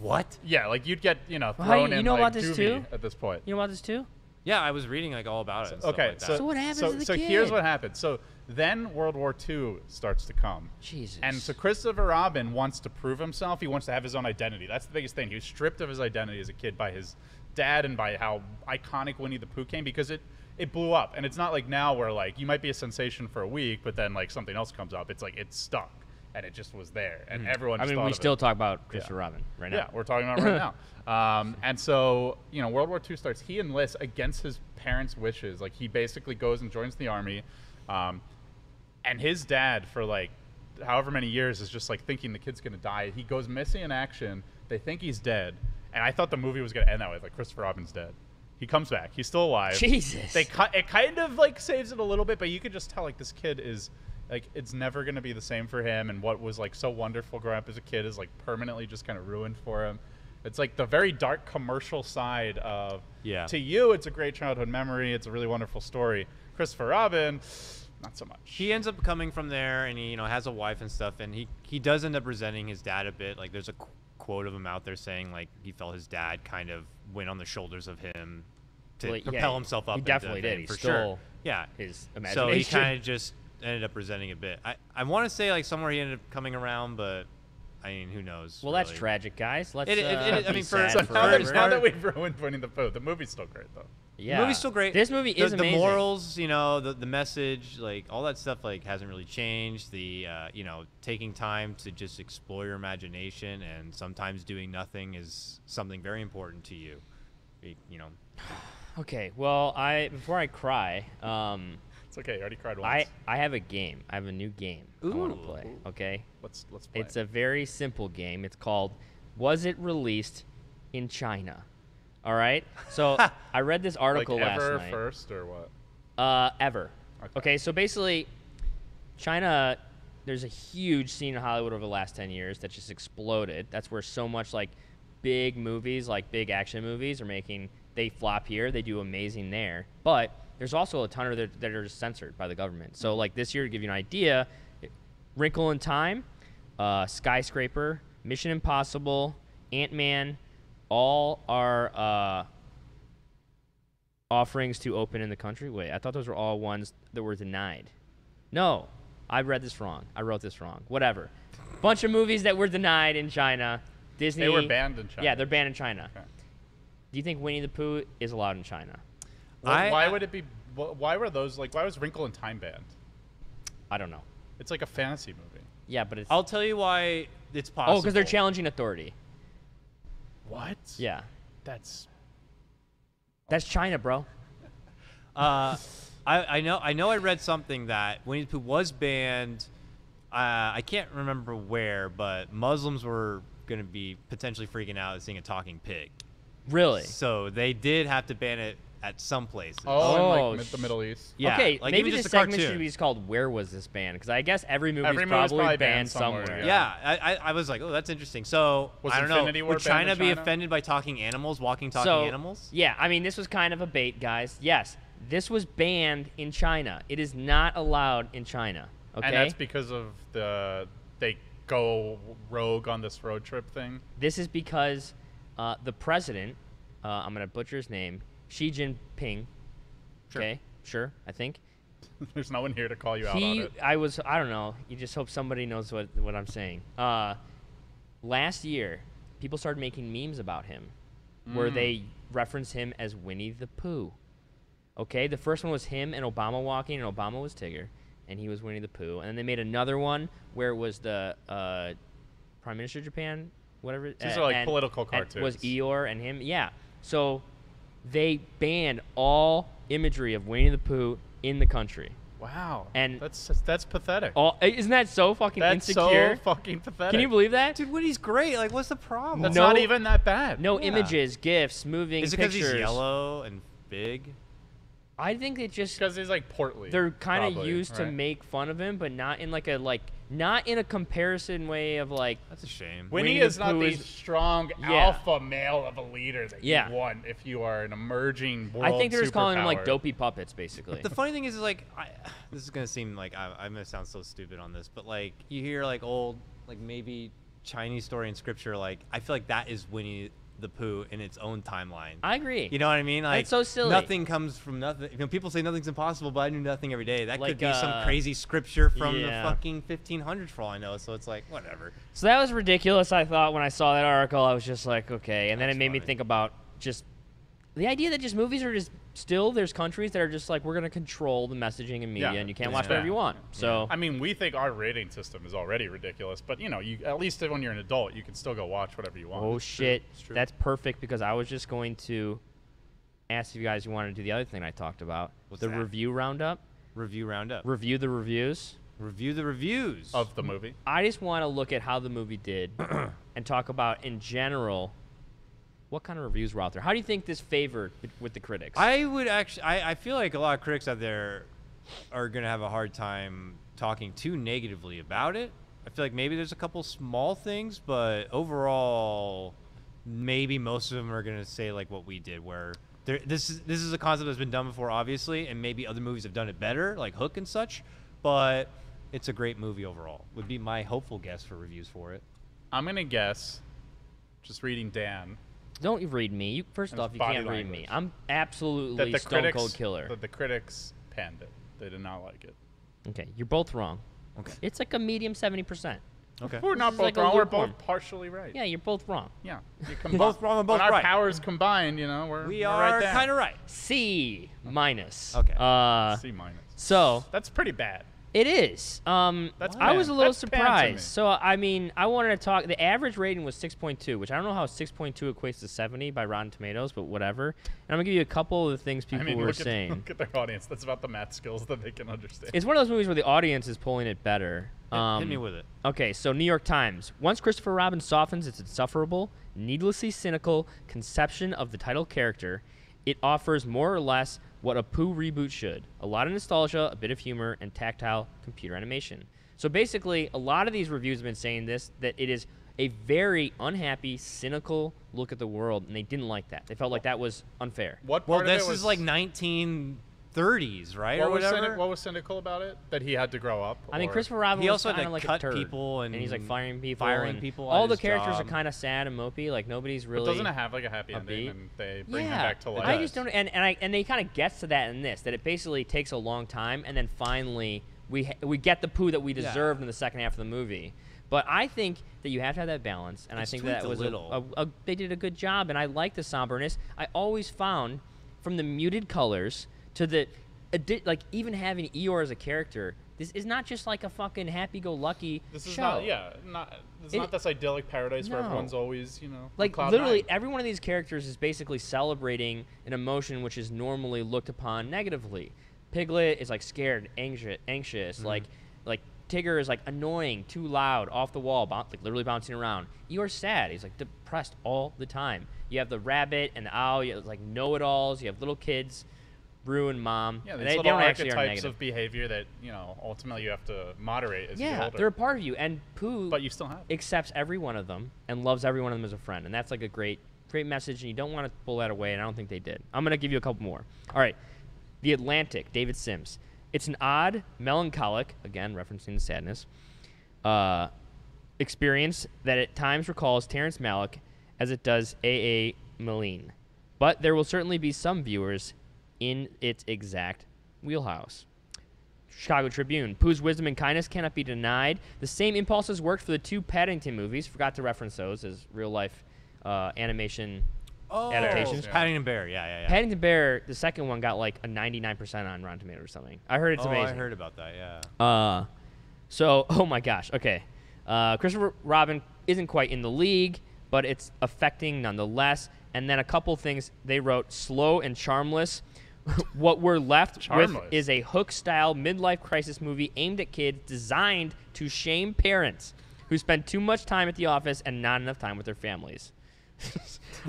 what? Yeah, like you'd get thrown Well, you in know like about this juvie too? at this point. You know about this too? Yeah, I was reading like all about it. And stuff Okay, like that. So what happens to the so kid? here's what happens. So then World War II starts to come. Jesus. And so Christopher Robin wants to prove himself. He wants to have his own identity. That's the biggest thing. He was stripped of his identity as a kid by his dad and by how iconic Winnie the Pooh came because it blew up. And it's not like now where like you might be a sensation for a week, but then like something else comes up. It's like it's stuck and it just was there, and everyone. I Just mean, thought we of still it. talk about Christopher Robin right now. Yeah, we're talking about it right now. And so, World War II starts. He enlists against his parents' wishes. Like, he basically goes and joins the army. And his dad, for like however many years, is just like thinking the kid's going to die. He goes missing in action. They think he's dead. And I thought the movie was going to end that way. Like, Christopher Robin's dead. He comes back. He's still alive. Jesus. It kind of like saves it a little bit, but you could just tell like this kid is like it's never going to be the same for him, and what was like so wonderful growing up as a kid is like permanently just kind of ruined for him. It's like the very dark commercial side of to you it's a great childhood memory, it's a really wonderful story. Christopher Robin, not so much. He ends up coming from there, and he has a wife and stuff, and he does end up resenting his dad a bit. Like there's a quote of him out there saying like he felt his dad kind of went on the shoulders of him to propel himself up. He definitely into did. fame, He for stole sure. Yeah, his so imagination. he kind of just ended up resenting a bit. I want to say like somewhere he ended up coming around, but I mean who knows? Well, really. that's tragic, guys. Let's. I be mean, sad So for now everyone. that we've ruined Winnie the Pooh, the movie's still great though. Yeah, The movie's still great. This movie is the amazing. morals, the message, like all that stuff, like hasn't really changed. The taking time to just explore your imagination and sometimes doing nothing is something very important to you. Okay, well, before I cry, It's okay. You already cried once. I have a game. I have a new game I want to play. Okay. Let's play. It's a very simple game. It's called Was It Released in China? All right. So I read this article like last ever night. first or what? Ever. Okay, so basically, China, there's a huge scene in Hollywood over the last 10 years that just exploded. That's where so much like big movies, like big action movies are making, they flop here, they do amazing there. But there's also a ton of that are censored by the government. So like this year, to give you an idea, Wrinkle in Time, Skyscraper, Mission Impossible, Ant-Man, all are offerings to open in the country. Wait, I thought those were all ones that were denied. No, I read this wrong. I wrote this wrong. Whatever. Bunch of movies that were denied in China. Disney. They were banned in China. Yeah, they're banned in China. Okay. Do you think Winnie the Pooh is allowed in China? Why would it be? Why were those like? Why was Wrinkle in Time banned? I don't know. It's like a fantasy movie. Yeah, but it's. I'll tell you why it's possible. Oh, because they're challenging authority. What? Yeah. That's China, bro. I know I read something that Winnie the Pooh was banned. I can't remember where, but Muslims were going to be potentially freaking out at seeing a talking pig. Really? So they did have to ban it at some places. Oh, in like the Middle East. Yeah. Okay, like maybe even this just a segment cartoon. should be called "Where Was This Banned?" Because I guess every movie's Every movie's probably probably banned banned somewhere, somewhere. Yeah, I was like, oh, that's interesting. So Was I don't Infinity know. War Would banned in China be China? offended by talking animals, walking talking So, animals? yeah, I mean, this was kind of a bait, guys. Yes, this was banned in China. It is not allowed in China. Okay. And that's because of they go rogue on this road trip thing. This is because the president, I'm gonna butcher his name, Xi Jinping. Sure. Okay, sure, I think. There's no one here to call you out on it. I don't know. You just hope somebody knows what I'm saying. Last year, people started making memes about him where they reference him as Winnie the Pooh. Okay, the first one was him and Obama walking, and Obama was Tigger, and he was Winnie the Pooh. And then they made another one where it was the Prime Minister of Japan, whatever. These are like political and cartoons. was Eeyore and him. Yeah. So they banned all imagery of Winnie the Pooh in the country. Wow. And that's pathetic. Isn't that so fucking That's insecure? so fucking pathetic. Can you believe that? Dude, Winnie's great. Like, what's the problem? That's No- not even that bad. No Yeah. images, GIFs, moving Is it because pictures. he's yellow and big? I think it just Because he's like portly. they're kind of probably, used to right? make fun of him, but not in like a not in a comparison way of like. That's a shame. Winnie Winnie is the not Pooh the is- strong Yeah. alpha male of a leader that Yeah. you want if you are an emerging world I think they're just calling him like superpower. dopey puppets, basically. The funny thing is like, this is gonna seem like I'm gonna sound so stupid on this, but like you hear like old, like maybe Chinese story in scripture, like I feel like that is Winnie the Pooh in its own timeline. I agree. You know what I mean? Like It's so silly. Nothing comes from nothing. You know, people say nothing's impossible, but I do nothing every day. That Like, could be some crazy scripture from yeah. the fucking 1500s for all I know. So it's like whatever. So that was ridiculous. I thought when I saw that article, I was just like, okay. And then That's it made me funny. think about just the idea that just movies are just still there's countries that are just like we're gonna control the messaging and media, Yeah, and you can't it's watch whatever bad. you want. So I mean, we think our rating system is already ridiculous, but you know, you at least when you're an adult, you can still go watch whatever you want. oh It's true. shit, It's true. that's perfect because I was just going to ask if you guys wanted to do the other thing I talked about, What's the that? review roundup, Review roundup. review the reviews. Review the reviews of the movie. I just want to look at how the movie did and talk about in general what kind of reviews were out there. How do you think this favored with the critics? I would actually. I feel like a lot of critics out there are gonna have a hard time talking too negatively about it. I feel like maybe there's a couple small things, but overall, maybe most of them are gonna say like what we did, where this is a concept that's been done before, obviously, and maybe other movies have done it better, like Hook and such. But it's a great movie overall. Would be my hopeful guess for reviews for it. I'm gonna guess, just reading Dan, Don't you read me. First And off, it's you body can't read language. me. I'm that absolutely the stone critics cold killer. that the critics panned it. They did not like it. Okay, you're both wrong. Okay. It's like a medium 70%. Okay. We're not is both like a wrong. We're lukewarm. both partially right. Yeah, you're both wrong. Yeah. You Both wrong and both when our right. powers combined, you know, we're We we're are right there. kind of right. C minus. Okay. C minus. So That's pretty bad. it is. That's I was a bad. little That's bad to surprised. me. So I mean, I wanted to talk. The average rating was 6.2, which I don't know how 6.2 equates to 70 by Rotten Tomatoes, but whatever. And I'm gonna give you a couple of the things people I mean, were look saying. At their audience. That's about the math skills that they can understand. It's one of those movies where the audience is pulling it better. Hit me with it. Okay, so New York Times. Once Christopher Robin softens its insufferable, needlessly cynical conception of the title character, it offers more or less what a Pooh reboot should. A lot of nostalgia, a bit of humor, and tactile computer animation. So basically, a lot of these reviews have been saying that it is a very unhappy, cynical look at the world, and they didn't like that. They felt like that was unfair. What Well, part of this it was is like 1930s, right? what or was whatever. what was cynical about it? That he had to grow up. I mean, or- Christopher Robin He was also had kind to of like cut a turd, people and he's like firing people. and people all at the his characters job. are kind of sad and mopey. Like nobody's really. But doesn't it have like a happy ending upbeat. and they bring him Yeah, back to life? I just don't. And they kind of gets to that in this. That it basically takes a long time, and then finally we get the Pooh that we deserved in the second half of the movie. But I think that you have to have that balance, and I think that was they did a good job, and I like the somberness. I always found, from the muted colors to the, like even having Eeyore as a character, this is not just like a fucking happy-go-lucky This is show. It's not this idyllic paradise where No. everyone's always, on Like cloud literally nine. every one of these characters is basically celebrating an emotion which is normally looked upon negatively. Piglet is like scared, anxious, like Tigger is like annoying, too loud, off the wall, like literally bouncing around. Eeyore's sad. He's like depressed all the time. You have the rabbit and the owl. You have like know-it-alls. You have little kids, Rue and Mom. Yeah, and these they little don't actually are archetypes negative. of behavior that ultimately you have to moderate as you get Yeah, older. they're a part of you, and Pooh But you still have. accepts every one of them and loves every one of them as a friend, and that's like a great message, and you don't want to pull that away, and I don't think they did. I'm going to give you a couple more. All right, The Atlantic, David Sims. It's an odd, melancholic, again referencing the sadness, experience that at times recalls Terrence Malick as it does A.A. Milne. But there will certainly be some viewers in its exact wheelhouse. Chicago Tribune. Pooh's wisdom and kindness cannot be denied. The same impulses worked for the two Paddington movies. Forgot to reference those as real-life animation adaptations. Paddington Bear, yeah. Paddington Bear, the second one, got like a 99% on Rotten Tomatoes or something. I heard it's amazing. I heard about that, yeah. So, oh my gosh, okay. Christopher Robin isn't quite in the league, but it's affecting nonetheless. And then a couple things they wrote: slow and charmless. What we're left with is a Hook-style midlife crisis movie aimed at kids, designed to shame parents who spend too much time at the office and not enough time with their families.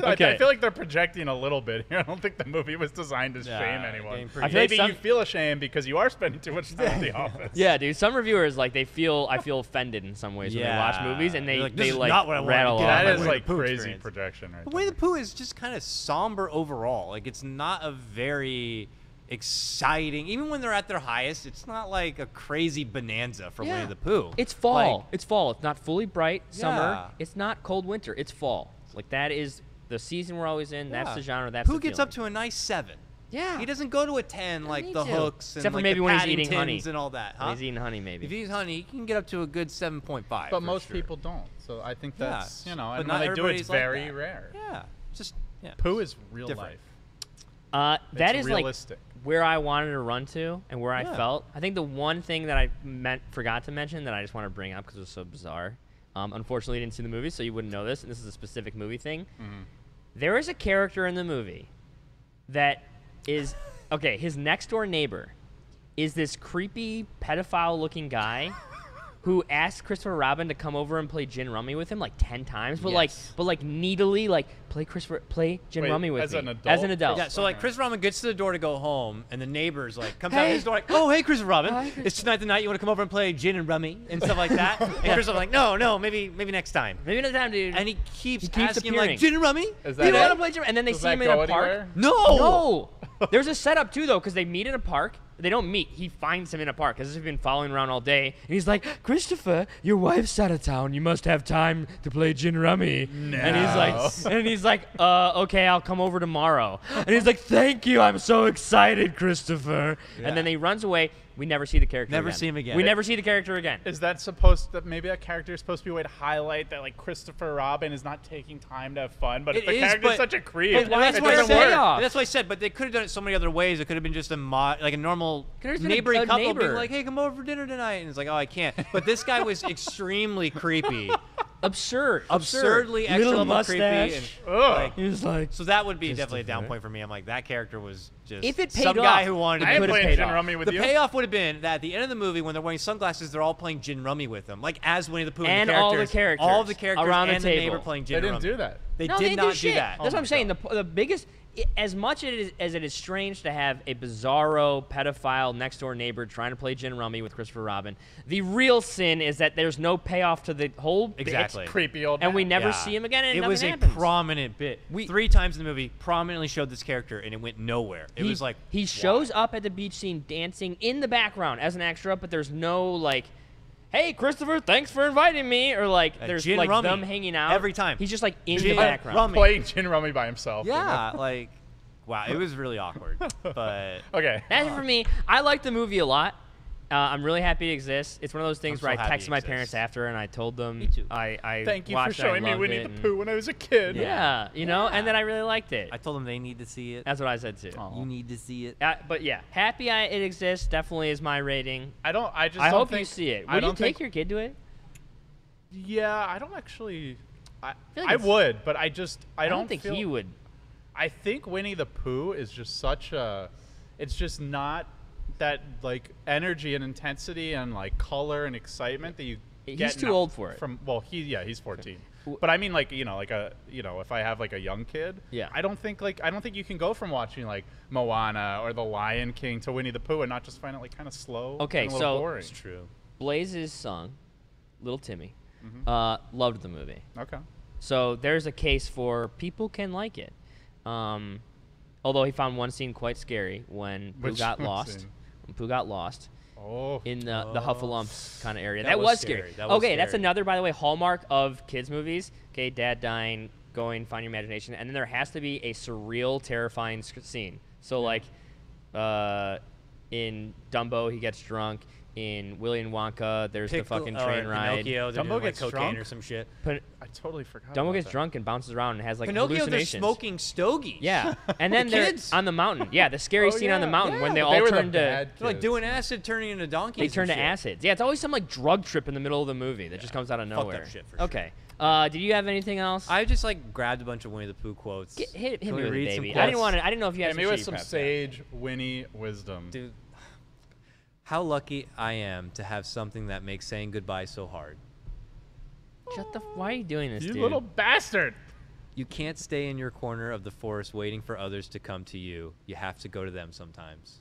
I feel like they're projecting a little bit here. I don't think the movie was designed to shame anyone. Maybe you feel ashamed because you are spending too much time at the office. Yeah, dude. Some reviewers I feel offended in some ways when they watch movies, and they rattle off. That is like crazy projection, right? The Winnie the Pooh is just kind of somber overall. Like, it's not a very exciting. Even when they're at their highest, it's not like a crazy bonanza for Winnie the Pooh. It's fall. Like, It's fall. It's not fully bright summer. Yeah. It's not cold winter. It's fall. Like, that is the season we're always in. That's yeah. the genre. That's Pooh the gets feeling. up to a nice 7. Yeah. He doesn't go to a 10 like need the to. Hooks and Except for like maybe the when he's eating honey. Paddingtons and all that. When he's eating honey, maybe. If he's honey, he can get up to a good 7.5. But most people don't. So I think that's, but and not when they do, it's everybody's like very that. rare. Yeah. Just Pooh is real different. life. That It's is realistic. like where I wanted to run to and where I felt. I think the one thing that I forgot to mention that I just want to bring up because it was so bizarre. Unfortunately, you didn't see the movie, so you wouldn't know this, and this is a specific movie thing. There is a character in the movie that is okay. His next door neighbor is this creepy pedophile-looking guy who asked Christopher Robin to come over and play gin rummy with him like 10 times, but like needily play gin rummy with me as an adult. Yeah, so like Chris Robin gets to the door to go home, and the neighbors like comes out his door like, "Oh, hey, Chris Robin, it's tonight the night. You want to come over and play gin and rummy and stuff like that?" And Chris Robin's like, "No, maybe next time. Maybe next time, dude." And he keeps asking him appearing. like, "Gin and rummy? Is Do you that want it? to play gin?" And then they Does see that him in a go park. anywhere? No. There's a setup too though, because they meet in a park. They don't meet. He finds him in a park because he's been following around all day. And he's like, "Christopher, your wife's out of town. You must have time to play gin rummy." No. And he's like, "Okay, I'll come over tomorrow." And he's like, "Thank you. I'm so excited, Christopher." Yeah. And then he runs away. We never see the character Never again. see him again. We never see the character again. Is that maybe that character is supposed to be a way to highlight that like Christopher Robin is not taking time to have fun, but if the character is such a creep, But that's it what I doesn't said. work. That's what I said. But they could have done it so many other ways. It could have been just a normal Could've been neighboring a couple neighbor. being like, "Hey, come over for dinner tonight," and it's like, "Oh, I can't." But this guy was extremely creepy, absurdly extra Little level creepy, mustache. and like, He was like, so that would be definitely a down point for me. I'm like, that character was just if it paid some off, guy who wanted to I am be playing paid gin off. rummy with the you. payoff would have been that at the end of the movie, when they're wearing sunglasses, they're all playing gin rummy with them, like as Winnie the Pooh And the all the all the characters characters around the and the neighbor table. playing They gin didn't rummy. do that. They No, did they not do shit. that. That's what my I'm saying. The biggest, as much as it is strange to have a bizarro pedophile next door neighbor trying to play gin rummy with Christopher Robin, the real sin is that there's no payoff to the whole bit. Exactly. Creepy old And we man. never Yeah. see him again, and It nothing was happens. a prominent bit. 3 times in the movie, prominently showed this character, and it went nowhere. It was like he shows up at the beach scene dancing in the background as an extra, but there's no like, hey Christopher, thanks for inviting me, or like there's gin like rummy them hanging out every time. He's just like in Gin the background. rummy. Playing gin rummy by himself. you know? Yeah, like, wow, it was really awkward. But Okay. That's it for me. I like the movie a lot. I'm really happy it exists. It's one of those things I'm where so I happy texted it my exists. parents after, and I told them Me too. I Thank you for watched it, I showing me loved Winnie it, the and- Pooh when I was a kid. Yeah, you know, and then I really liked it. I told them they need to see it. That's what I said too. You need to see it. But yeah, happy it exists. Definitely is my rating. I just I don't hope think, you see it. I Would you don't take think, your kid to it? Yeah, I don't actually. feel like I it's- would, but I don't think feel, he would. I think Winnie the Pooh is just such a. It's just not that like energy and intensity and like color and excitement that you. He's get too now old for it. He's 14. But I mean, like if I have like a young kid, Yeah. I don't think you can go from watching like Moana or The Lion King to Winnie the Pooh and not just find it like kind of slow. Okay, and a little so- boring. It's true. Blaze's son, little Timmy, Mm-hmm. loved the movie. Okay. So there's a case for people can like it. Although he found one scene quite scary when Pooh Which got one lost. scene? When Pooh got lost Oh. in the Huffalumps kind of area. That That was was scary. scary. That was Okay, that's scary. another, by the way, hallmark of kids movies. Okay, dad dying, going, find your imagination, and then there has to be a surreal, terrifying scene. So like, in Dumbo, he gets drunk. In Willy and Wonka, there's the fucking train ride. Pinocchio, they're Dumbo doing, like, gets cocaine drunk? or some shit. I totally forgot. Dumbo about gets that. drunk and bounces around and has like Pinocchio, they're hallucinations. smoking stogies. Yeah, and then The they're kids. on the mountain. Yeah, the scary scene on the yeah. mountain when they But all they were the turn to bad They're like kids. doing acid, turning into donkeys. they turn and to shit. acids. Yeah, it's always some like drug trip in the middle of the movie that just comes out of Fucked up nowhere. shit for sure. Okay. Did you have anything else? I just like grabbed a bunch of Winnie the Pooh quotes. Hit Can me we with read it, some baby. quotes? I didn't want to. I didn't know if you had Hit me with shitty some prep. sage Winnie wisdom. Dude, how lucky I am to have something that makes saying goodbye so hard. Shut the. Why are you doing this, You dude? little bastard. You can't stay in your corner of the forest waiting for others to come to you. You have to go to them sometimes.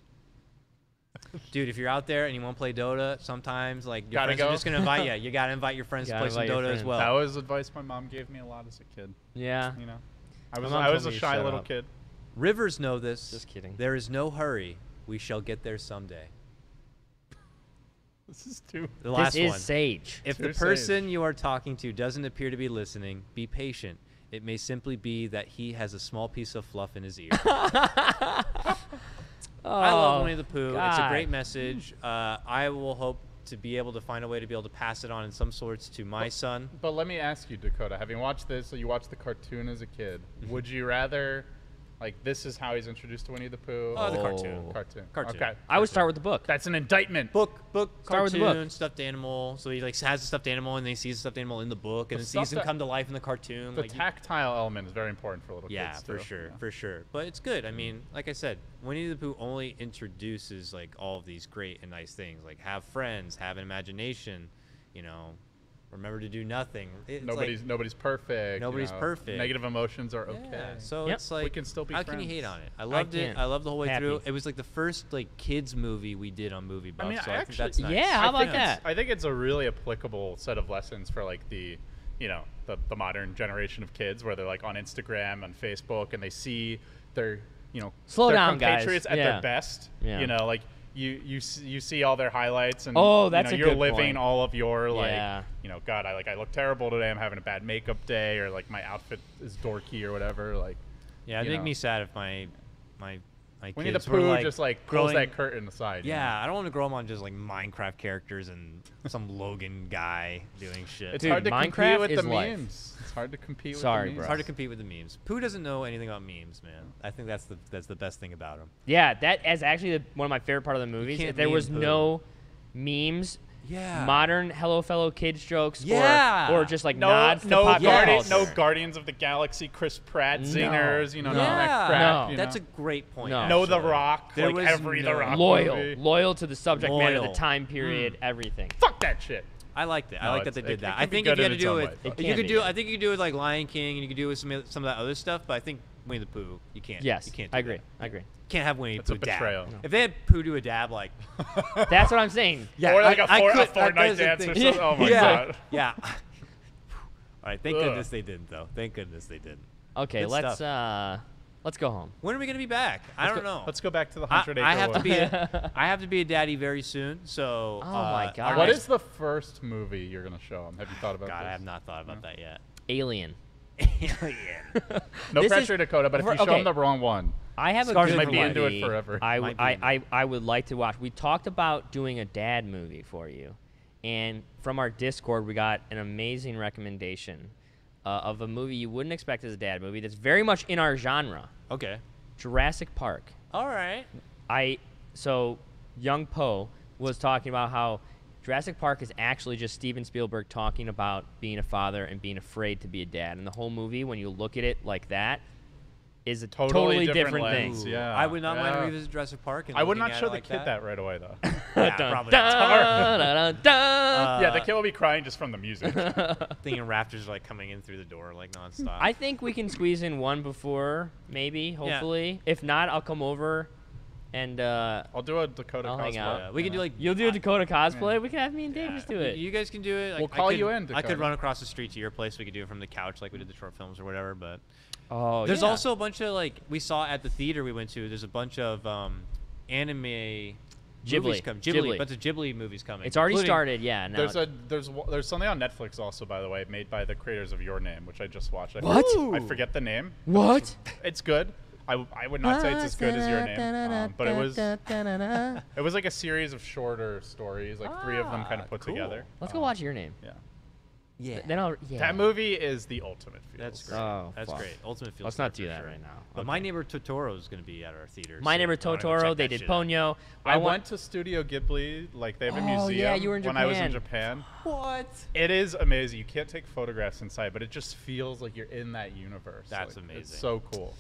Dude, if you're out there and you want to play Dota, sometimes like your Gotta friends go. are just gonna invite you. You gotta invite your friends to Gotta play some invite your Dota as friends. well. That was advice my mom gave me a lot as a kid. Yeah. You know, mom I was told a me to shy shut little up. kid. Rivers know this. Just kidding. There is no hurry. We shall get there someday. This is too. The last This is one. sage. If Too the person you are talking to doesn't appear to be listening, be patient. It may simply be that he has a small piece of fluff in his ear. I love Winnie the Pooh. It's a great God. message. I will hope to be able to find a way to be able to pass it on in some sorts to my son. But let me ask you, Dakota. Having watched this, so you watched the cartoon as a kid. Mm-hmm. Would you rather, like, this is how he's introduced to Winnie the Pooh? Oh, the or- cartoon. Cartoon. Cartoon. Okay. I would start with the book. That's an indictment. Book, Start with the cartoon, book. stuffed animal. So he like has a stuffed animal and then he sees a stuffed animal in the book and The then sees him stuffed- come to life in the cartoon. The like, tactile element is very important for little yeah, kids. for too. sure, Yeah. for sure. But it's good. I mean, like I said, Winnie the Pooh only introduces like all of these great and nice things, like have friends, have an imagination, you know, remember to do nothing. It's Nobody's perfect. Nobody's you know, perfect. Negative emotions are okay. Yeah, so Yep. it's like We can still be how can you hate friends. on it? I loved it. can't. I loved the whole way Happy. through. It was like the first like kids movie we did on Movie Buff. I mean, so I I think actually- that's nice. Yeah, how I about think that? I think it's a really applicable set of lessons for like the, you know, the modern generation of kids where they're like on Instagram, on Facebook, and they see their, you know, Slow their down, guys. compatriots at Yeah. their best. Yeah. You know, like you see all their highlights, and Oh, you that's know, a you're good living point. all of your like, Yeah. you know, God, I look terrible today. I'm having a bad makeup day, or like my outfit is dorky or whatever. Like, Yeah, it'd you make know. me sad if my Winnie the kids were Pooh like just like growing, pulls that curtain aside. you know? Yeah, I don't want to grow them on just like Minecraft characters and some Logan guy doing shit. It's Dude, hard to Minecraft compete with is the life. memes. It's hard to compete with Sorry, the memes. bro. It's hard to compete with the memes. Pooh doesn't know anything about memes, man. I think that's the best thing about him. Yeah, that is actually one of my favorite part of the movies. can't If there meme was Pooh. no memes, Yeah. modern Hello Fellow Kids jokes, Yeah. or just like No, nods to no, pop Guardian, culture. no Guardians of the Galaxy, Chris Pratt No. zingers, you know, No. none of that Yeah. crap. No. you That's know? a great point. No. No, The actually. Rock, There like was every The no- Rock loyal, movie. loyal to the subject matter, Loyal. the time period, everything. Fuck that shit. I liked it. I No, like that they it did that. can I be think good if you in had to its do own it, way. It you can could be, do. yeah. I think you could do it like Lion King, and you could do it with some of that other stuff. But I think Winnie the Pooh, you can't. Yes, you can't. Do I agree. that. I agree. Can't have Winnie the It's a Pooh dab. betrayal. If they had Pooh do a dab, like That's what I'm saying. yeah, Or like a I could- Fortnite that is a dance or thing. something. Oh my yeah. god. Yeah. All right. Thank Ugh. goodness they didn't, though. Thank goodness they didn't. Okay, Good let's stuff. let's go home. When are we gonna be back? I don't know. Let's go back to the I 100 acre I have to wood. be. I have to be a daddy very soon. So. Oh my God. What is the first movie you're gonna show them? Have you thought about God, this? I have not thought about that yet. Alien. Alien. No This pressure, is- Dakota, but if you show okay. them the wrong one, I have a Scars good might be movie into it forever. Might be into it. I would like to watch. We talked about doing a dad movie for you, and from our Discord, we got an amazing recommendation of a movie you wouldn't expect as a dad movie that's very much in our genre. Okay. Jurassic Park. All right. So Young Poe was talking about how Jurassic Park is actually just Steven Spielberg talking about being a father and being afraid to be a dad. And the whole movie, when you look at it like that, is a totally different thing. lens, Yeah. I would not mind yeah. revisit Jurassic Park. And I would looking not at show it the like kid that. that right away though. Yeah, Dun, probably. dun, not. dun, dun, dun. Yeah, the kid will be crying just from the music. Thinking raptors are like coming in through the door like nonstop. I think we can squeeze in one before, maybe, hopefully. If not, I'll come over and I'll do a Dakota I'll hang cosplay. out. Yeah, we can do like you'll do a Dakota cosplay. We can have me and Dave just do it. You guys can do it. Like, We'll call I could, you in, I could Dakota. run across the street to your place. We could do it from the couch like we did the short films or whatever. But Oh, there's yeah. also a bunch of like we saw at the theater we went to. There's a bunch of anime movies Ghibli. bunch of Ghibli movies coming. It's already including- started, yeah. Now There's something on Netflix also, by the way, made by the creators of Your Name, which I just watched. What? I forget the name. What? It's good. I would not say it's as good as Your Name, but it was like a series of shorter stories, like 3 of them kind of put cool. together. Let's go watch Your Name. Yeah. Yeah. Then I'll. Yeah. That movie is the ultimate feels. That's great. Oh, That's fuck. great. Ultimate feels. Let's not good do for that sure. right now. But My Neighbor Totoro is going to be at our theater. My soon. Neighbor I wanna go Totoro. check They that did shit out. Ponyo. I went to Studio Ghibli, like they have a Oh, museum. yeah, you were in when I was in Japan. Japan. What? It is amazing. You can't take photographs inside, but it just feels like you're in that universe. That's Like, amazing. It's so cool.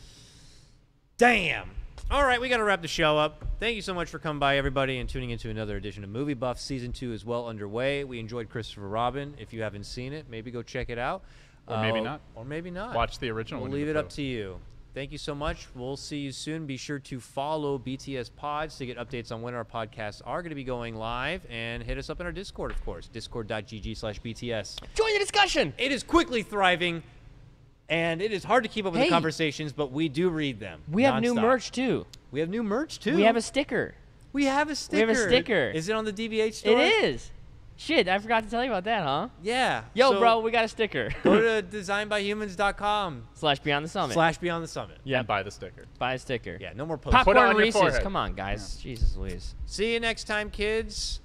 Damn. All right, we got to wrap the show up. Thank you so much for coming by, everybody, and tuning into another edition of Movie Buff. Season 2 is well underway. We enjoyed Christopher Robin. If you haven't seen it, maybe go check it out. Or maybe not. Or maybe not. Watch the original We'll Winnie leave the it up Pooh. to you. Thank you so much. We'll see you soon. Be sure to follow BTS Pods to get updates on when our podcasts are going to be going live. And hit us up in our Discord, of course. Discord.gg/BTS. Join the discussion. It is quickly thriving. And it is hard to keep up with Hey. the conversations, but we do read them. We have new nonstop. merch too. We have new merch too. We have a sticker. We have a sticker. We have a sticker. Is it on the DVH store? It is. Shit, I forgot to tell you about that, huh? Yeah. Yo, So bro, we got a sticker. go to designbyhumans.com /Beyond the Summit. /Beyond the Summit. Yeah. And buy the sticker. Buy a sticker. Yeah, no more posts. Put it Popcorn on your Reese's. forehead. Come on, guys. Jesus Louise. See you next time, kids.